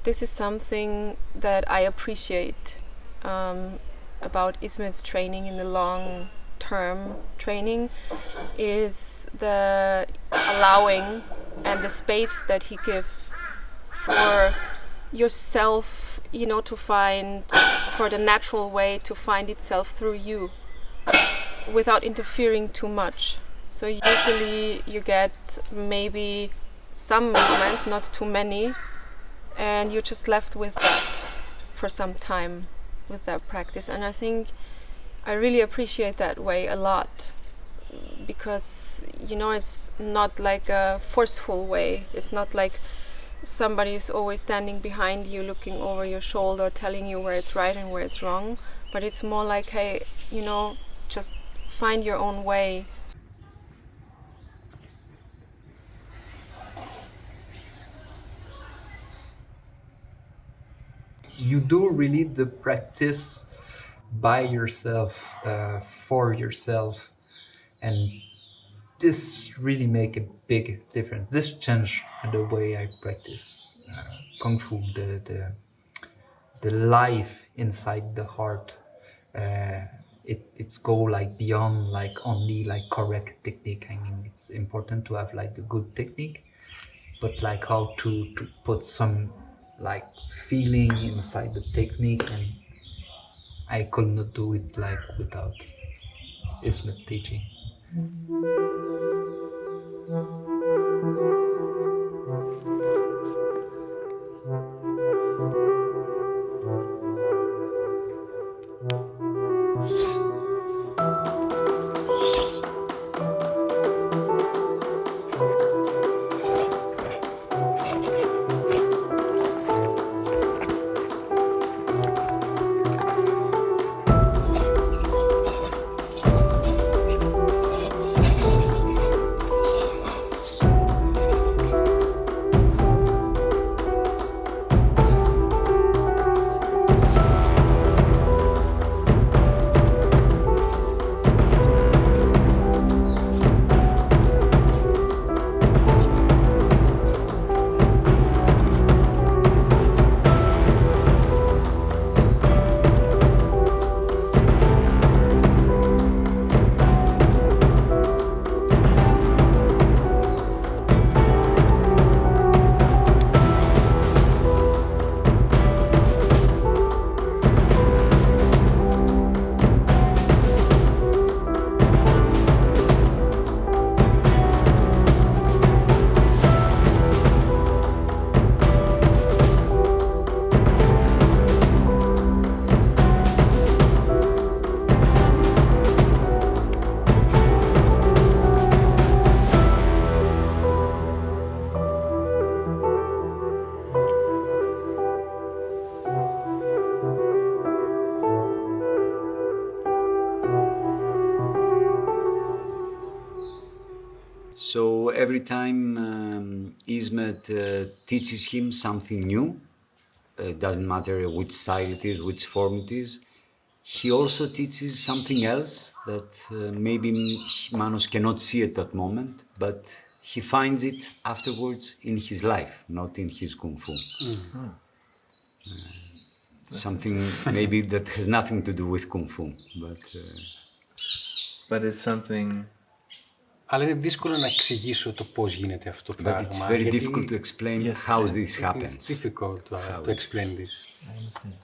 this is something that I appreciate about Ismet's training in the long term training, is the allowing and the space that he gives for yourself, you know, to find, for the natural way to find itself through you without interfering too much. So usually you get maybe some movements, not too many, and you're just left with that for some time, with that practice. And I think I really appreciate that way a lot, because, you know, it's not like a forceful way. It's not like somebody is always standing behind you, looking over your shoulder, telling you where it's right and where it's wrong. But it's more like, hey, you know, just find your own way. You do really the practice by yourself, for yourself, and this really make a big difference. This changed the way I practice Kung Fu, the life inside the heart. It's go like beyond like only like correct technique. I mean, it's important to have like the good technique, but like how to put some like feeling inside the technique, and I could not do it like without Ismet teaching. So every time Ismet teaches him something new, doesn't matter which style it is, which form it is, he also teaches something else that maybe Manos cannot see at that moment, but he finds it afterwards in his life, not in his Kung Fu. Something maybe that has nothing to do with Kung Fu, but it's something. Αλλά είναι δύσκολο να εξηγήσω το πώς γίνεται αυτό το πράγμα. But it's very difficult to explain how this happens. It's difficult to explain this. I understand.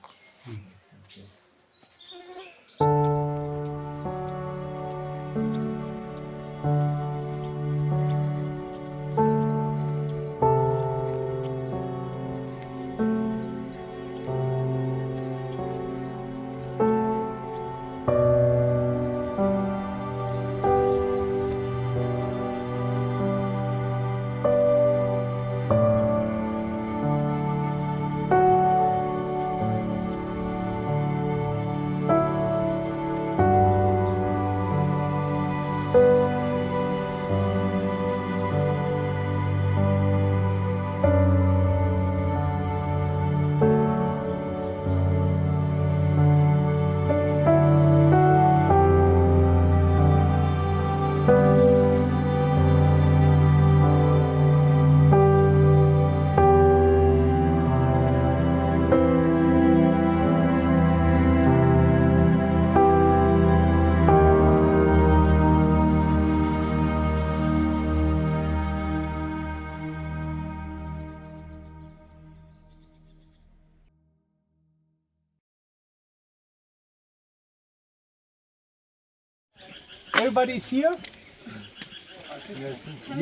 Everybody is here?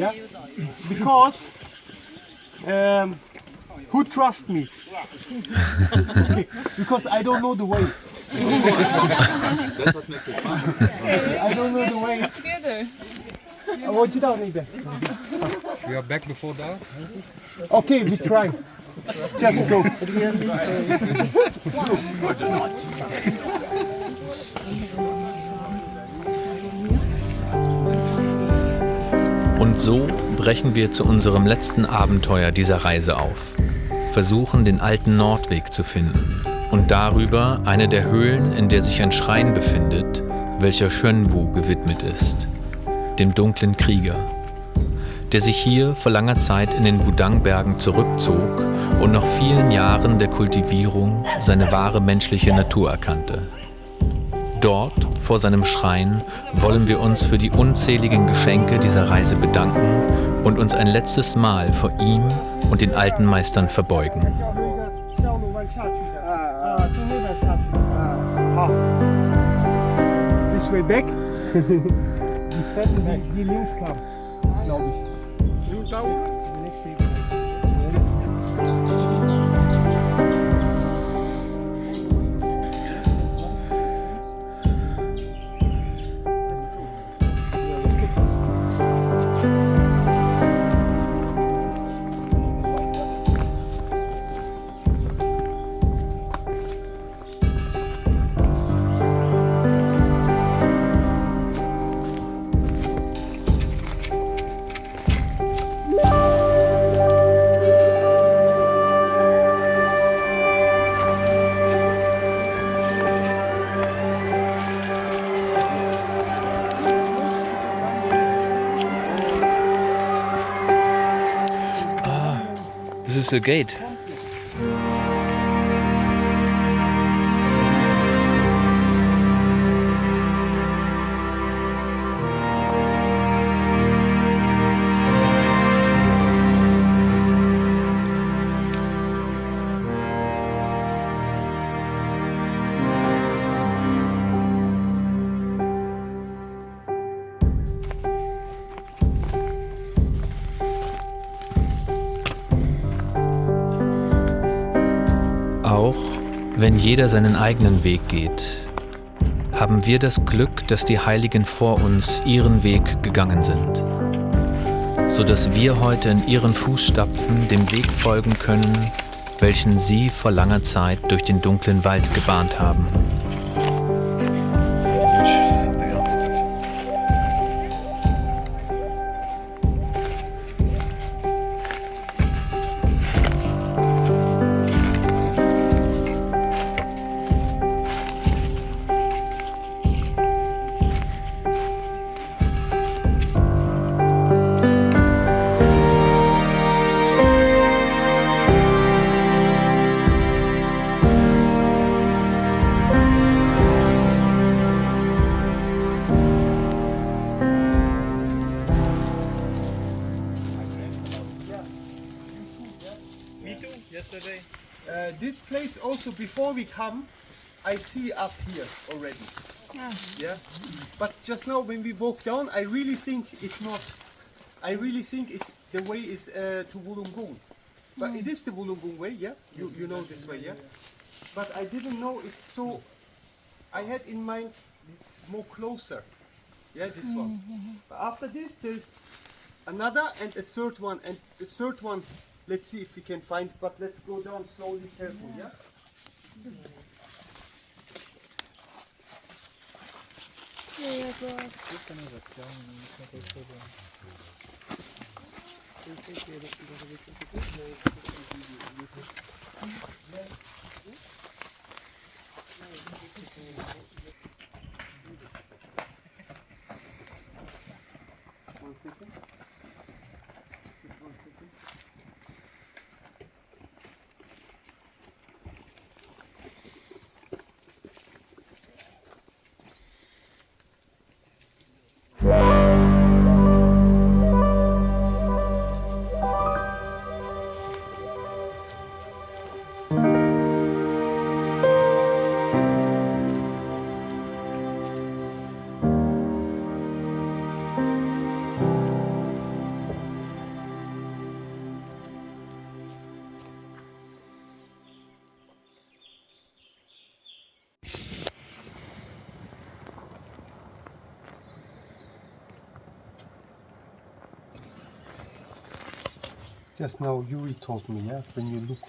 Yeah, because who trusts me? Okay. Because I don't know the way. That's what makes it fun. I don't know the way. Together. We are back before dark. Okay, we try. Just go. Und so brechen wir zu unserem letzten Abenteuer dieser Reise auf, versuchen den alten Nordweg zu finden und darüber eine der Höhlen, in der sich ein Schrein befindet, welcher Schönwu gewidmet ist, dem dunklen Krieger, der sich hier vor langer Zeit in den Wudang-Bergen zurückzog und nach vielen Jahren der Kultivierung seine wahre menschliche Natur erkannte. Dort, vor seinem Schrein, wollen wir uns für die unzähligen Geschenke dieser Reise bedanken und uns ein letztes Mal vor ihm und den alten Meistern verbeugen. This way back. Die Treppen, die links kamen, glaube ich. Da oben? This is the gate. Auch wenn jeder seinen eigenen Weg geht, haben wir das Glück, dass die Heiligen vor uns ihren Weg gegangen sind, sodass wir heute in ihren Fußstapfen dem Weg folgen können, welchen sie vor langer Zeit durch den dunklen Wald gebahnt haben. yesterday? This place also, before we come, I see us here already. Yeah. But just now when we walk down, I really think it's not. I really think it's the way is to Wollongong. But it is the Wollongong way, yeah. You know this way, yeah. But I didn't know it's so. I had in mind it's more closer. Yeah, this one. But after this, there's another and a third one, and the third one. Let's see if we can find. But let's go down slowly, careful, yeah. One second. Just 1 second. Just now Yuri told me, yeah, when you look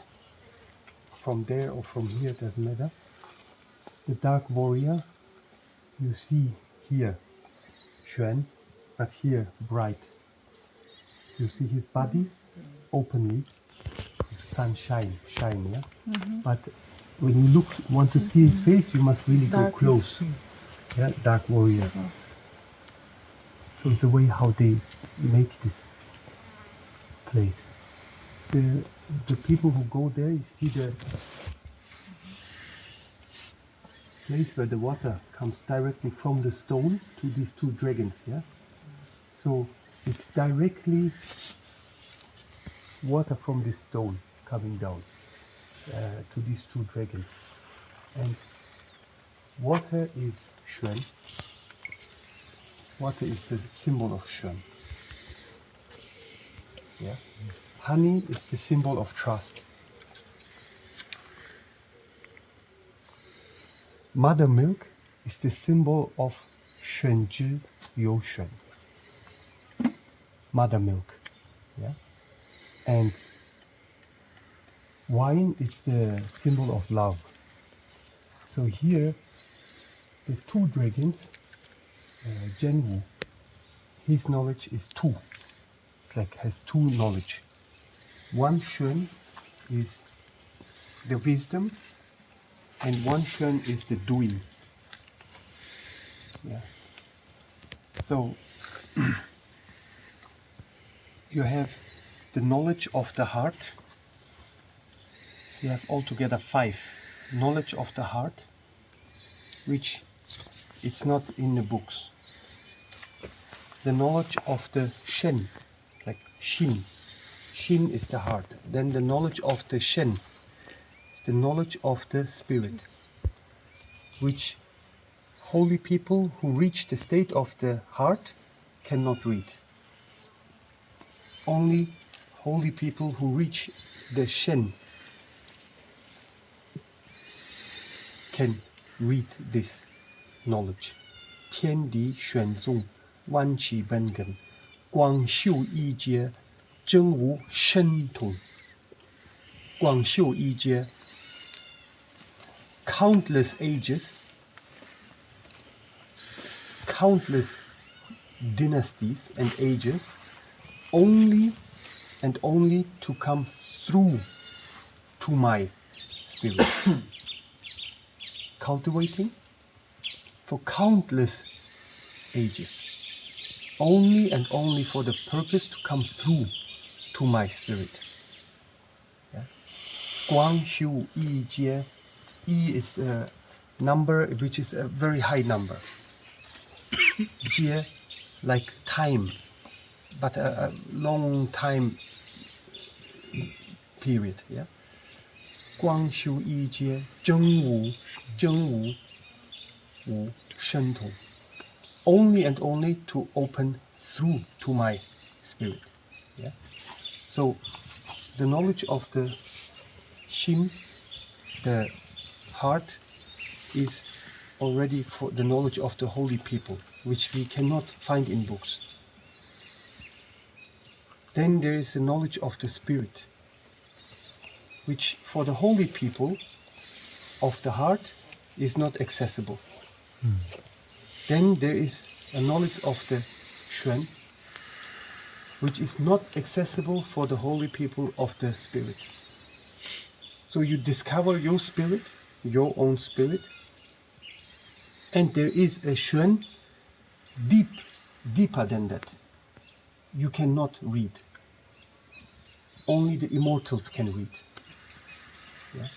from there or from here, doesn't matter. The dark warrior, you see here, Xuan, but here bright. You see his body openly, sunshine, shine, yeah. But when you look, want to see his face, you must really go close. Yeah, dark warrior. So the way how they make this place. The people who go there, you see the place where the water comes directly from the stone to these two dragons, yeah? So it's directly water from this stone coming down to these two dragons. And water is Xuan. Water is the symbol of Xuan. Yeah? Honey is the symbol of trust. Mother milk is the symbol of Xuanzhi Youxuan. Mother milk. Yeah? And wine is the symbol of love. So here, the two dragons, Zhenwu, his knowledge is two. It's like has two knowledge. One Xuan is the wisdom, and one Xuan is the doing. Yeah. So you have the knowledge of the heart. You have altogether 5 knowledge of the heart, which it's not in the books. The knowledge of the Shen, like Xin. Xin is the heart. Then the knowledge of the Shen is the knowledge of the spirit, which holy people who reach the state of the heart cannot read. Only holy people who reach the Shen can read this knowledge. 天地玄宗，万气本根，光秀一阶，真无神通。光秀一阶 countless ages, countless dynasties and ages, only and only to come through to my spirit. Cultivating for countless ages, only and only for the purpose to come through to my spirit. Guang Xiu Yi Jie. Yi is a number which is a very high number. Jie, like time, but a long time period. Yeah. 光修一阶真无无神通. Only and only to open through to my spirit. Yeah. So the knowledge of the Shin, the heart, is already for the knowledge of the holy people, which we cannot find in books. Then there is the knowledge of the spirit, which for the holy people of the heart is not accessible. Then there is a knowledge of the Xuan, which is not accessible for the holy people of the spirit. So you discover your spirit, your own spirit, and there is a Xuan deeper than that. You cannot read. Only the immortals can read. Yeah?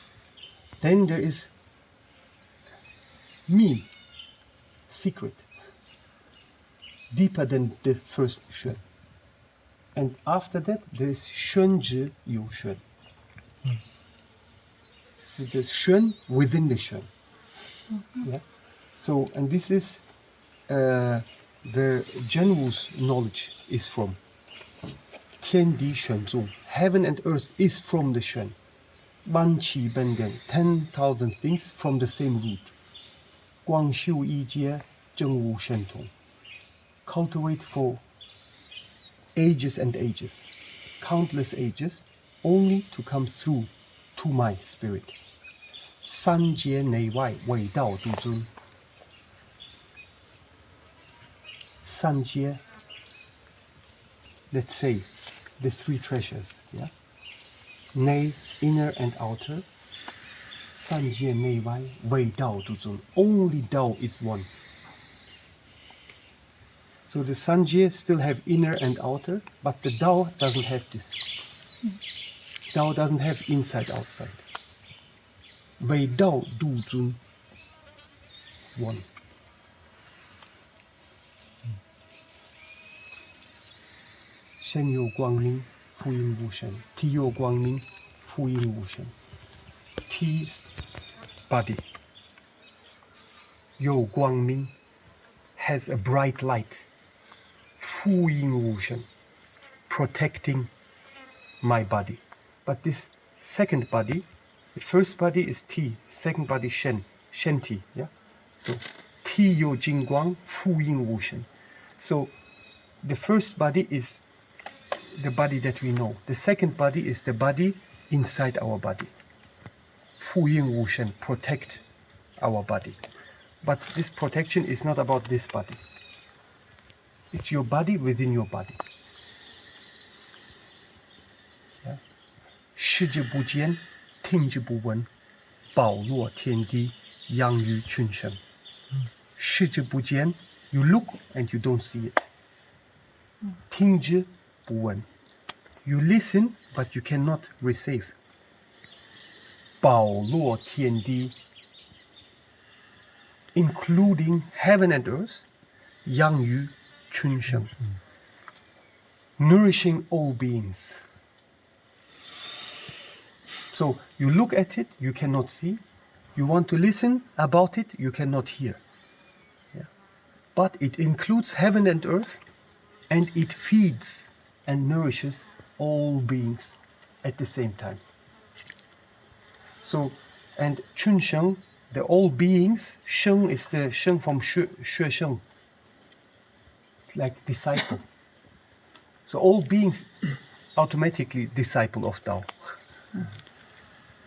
Then there is me, secret, deeper than the first Xuan. And after that, there is Xuan Zhi Yu Xuan. So the Xuan within the Xuan. Yeah? So, and this is where Zhenwu's knowledge is from. Tiandi Xuan Zong. Heaven and earth is from the Xuan. Ban Qi Ben Gen. 10,000 things from the same root. Guang Xiu Yi Jie Zheng Wu Shen Tong. Cultivate for ages and ages, countless ages, only to come through to my spirit. San Jie Nei Wai Wei Dao Du Zun. San Jie, let's say, the three treasures, yeah? Nei, inner and outer. San Jie Nei Wai Wei Dao Du Zun. Only Dao is one. So the Sanjie still have inner and outer, but the Dao doesn't have this. Dao doesn't have inside, outside. Wei Dao Du Zun is one. Shen You Guang Ming, Fu Yin Wu Shen. Ti You Guang Ming, Fu Yin Wu Shen. Ti body. You Guang Ming has a bright light. Fu Yin Wu Shen, protecting my body. But this second body, the first body is Ti, second body Shen, Shen Ti, yeah? So Ti Yo Jing Guang, Fu Yin Wu Shen. So the first body is the body that we know. The second body is the body inside our body. Fu Yin Wu Shen, protect our body. But this protection is not about this body. It's your body within your body. Yeah? 视之不见，听之不闻，宝若天地，养育群生。视之不见, you look and you don't see it. 听之不闻, you listen but you cannot receive. 宝若天地, including heaven and earth, 养育群生, nourishing all beings. So you look at it, you cannot see. You want to listen about it, you cannot hear. Yeah. But it includes heaven and earth, and it feeds and nourishes all beings at the same time. So, and Chun Sheng, the all beings, Sheng is the Sheng from Xue Sheng, like disciple. So all beings automatically disciple of Tao.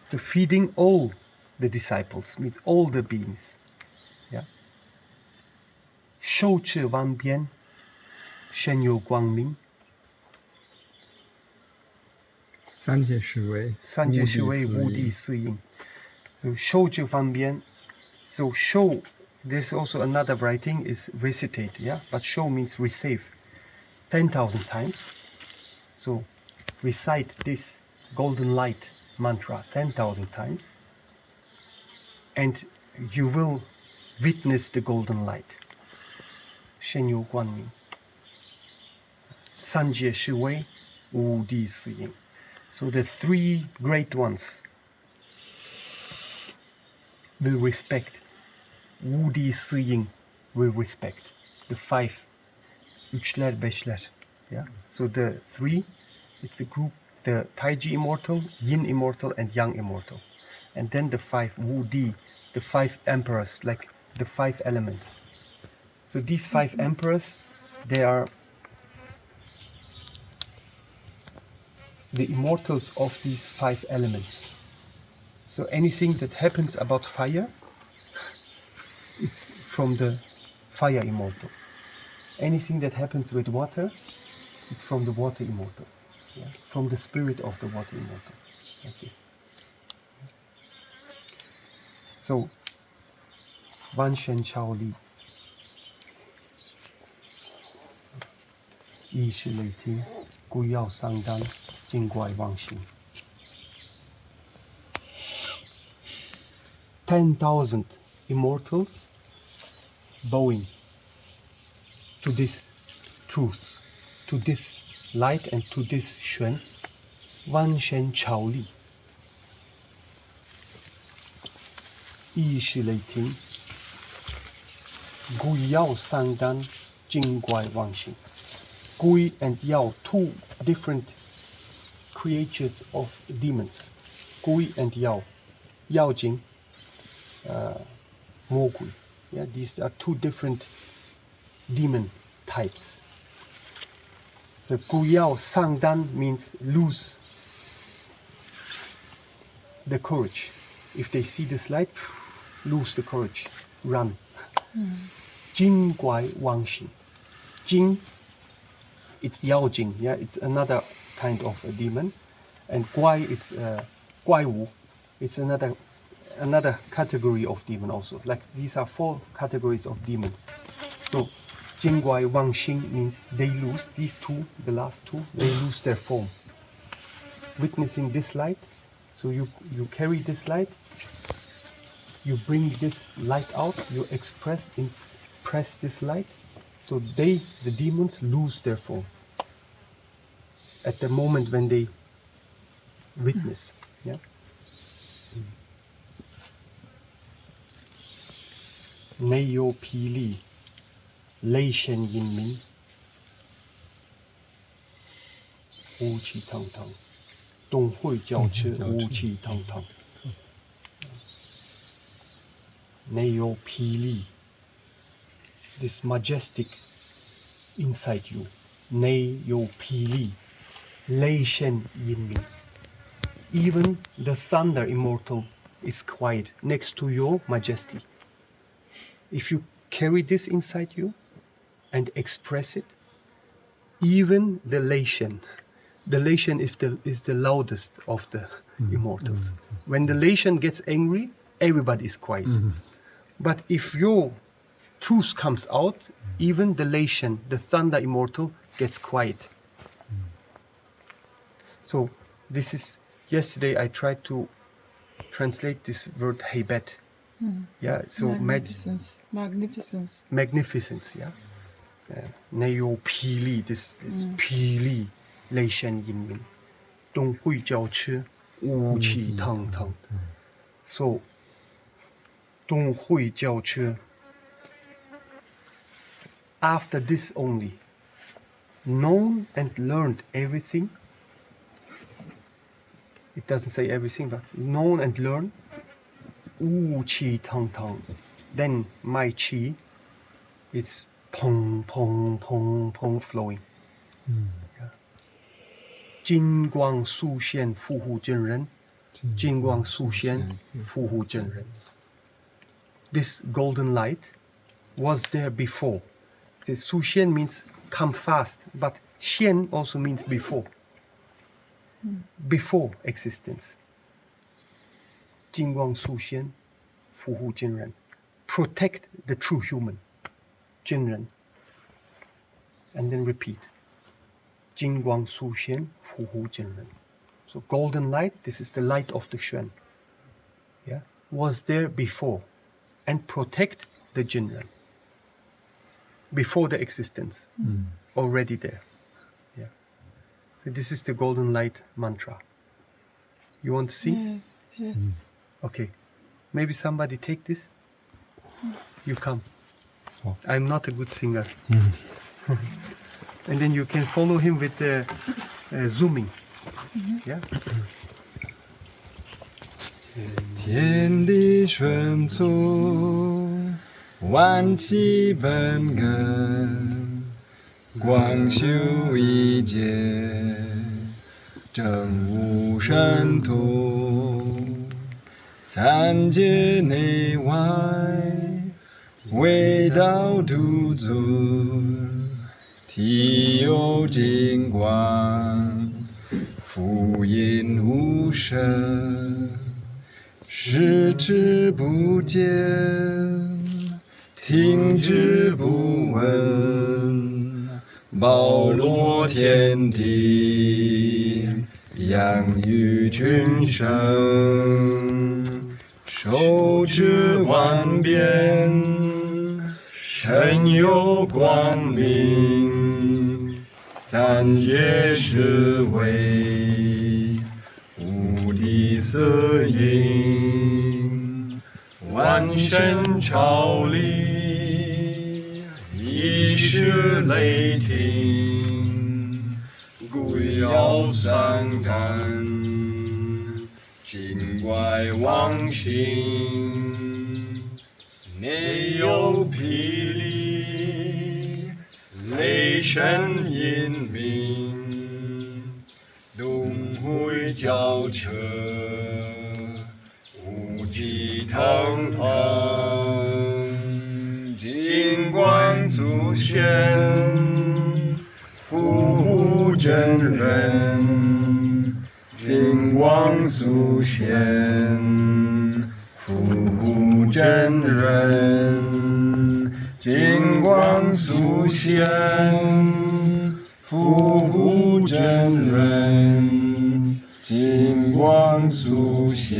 The feeding all the disciples means all the beings. Yeah. 受持万变, 身有光明. 三界是为无地四应. So 受持万变. So show, there's also another writing is recitate, yeah? But show means receive 10,000 times. So recite this golden light mantra 10,000 times, and you will witness the golden light. 身有光明. 三界是为无地四应. So the three great ones will respect. Wudi Siying will respect. The 5. Üçler, beşler. Yeah. So the 3, it's a group, the Taiji immortal, Yin immortal, and Yang immortal. And then the 5, Wudi, the 5 emperors, like the 5 elements. So these 5 emperors, they are the immortals of these 5 elements. So anything that happens about fire, it's from the fire immortal. Anything that happens with water, it's from the water immortal. Yeah? From the spirit of the water immortal. Like this. So, Wan Shen Chao Li. Yi Shi Lei Ting, Gu Yao Sang Dan, Jing Guai Wang Xin. 10,000 immortals bowing to this truth, to this light and to this Xuan, Wan Shen Chao Li. Yi Shi Lei Ting, Gu Yao Sang Dan, Jing Guai Wang Xin. Gui and Yao, 2 different creatures of demons. Gui and Yao. Yao Jing, Mo Gui. Yeah, these are 2 different demon types. So Gu Yao Sang Dan means lose the courage. If they see this light, lose the courage, run. Jing Guai Wang Xin. Jing, it's Yao Jing, yeah, it's another kind of a demon. And Guai is Guai Wu, it's another category of demon also. Like these are 4 categories of demons. So Jing Guai Wang Xin means they lose, these 2, the last 2, they lose their form. Witnessing this light, so you carry this light, you bring this light out, you press this light, so they, the demons, lose their form at the moment when they witness. Yeah. Nei yo pi li, lei shen yin min, wu qi tang tang, dong hui jiao chi, wu qi tang tang. Nei yo pi li, this majestic inside you. Nei yo pi li, lei shen yin min. Even the thunder immortal is quiet next to your majesty. If you carry this inside you and express it, even the lei shen is the loudest of the immortals. When the lei shen gets angry, everybody is quiet. But if your truth comes out, even the lei shen, the thunder immortal, gets quiet. So this is, yesterday I tried to translate this word heibet. Yeah, so magnificence. Magnificence, yeah. Nei yo pi li, this pi li, lei shen yin min. Dong hui jiao chi, wu qi tang tang. So, dong hui jiao chi. After this only, known and learned everything. It doesn't say everything, but known and learned. Wu qi tang tang. Then my qi, it's pong pong pong pong flowing. Jin guang su xian fu hu zhen ren. Jin guang su xian fu hu zhen ren. This golden light was there before. The su xian means come fast, but xian also means before. Before existence. Jin guang su xian fu hu jin ren. Protect the true human. Jin ren. And then repeat. Jin guang su xian fu hu jin ren. So golden light, this is the light of the Xuan. Yeah, was there before. And protect the Jin ren. Before the existence. Already there. Yeah. This is the golden light mantra. You want to see? Yes. Okay. Maybe somebody take this. You come. I'm not a good singer. And then you can follow him with zooming. Yeah. 天地顺从，万气本根，光修一劫，正无神通，三界内外，唯道独尊，体有金光，福音无声。视之不见，听之不闻，包罗天地，养育群生，受之万变，身有光明，三界是为无地色音，万神朝礼，一时雷霆，鬼妖三干，精怪妄行，内有霹雳，雷神引鸣，东会交彻，无极腾腾，金光祖先，福真人，金光祖先，福真人，金光祖先，福真人，金光祖先，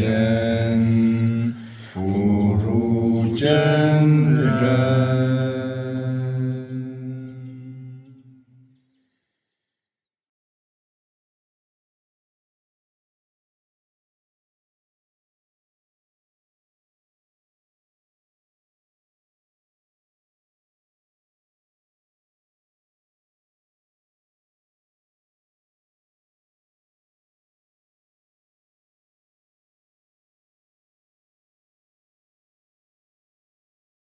福真。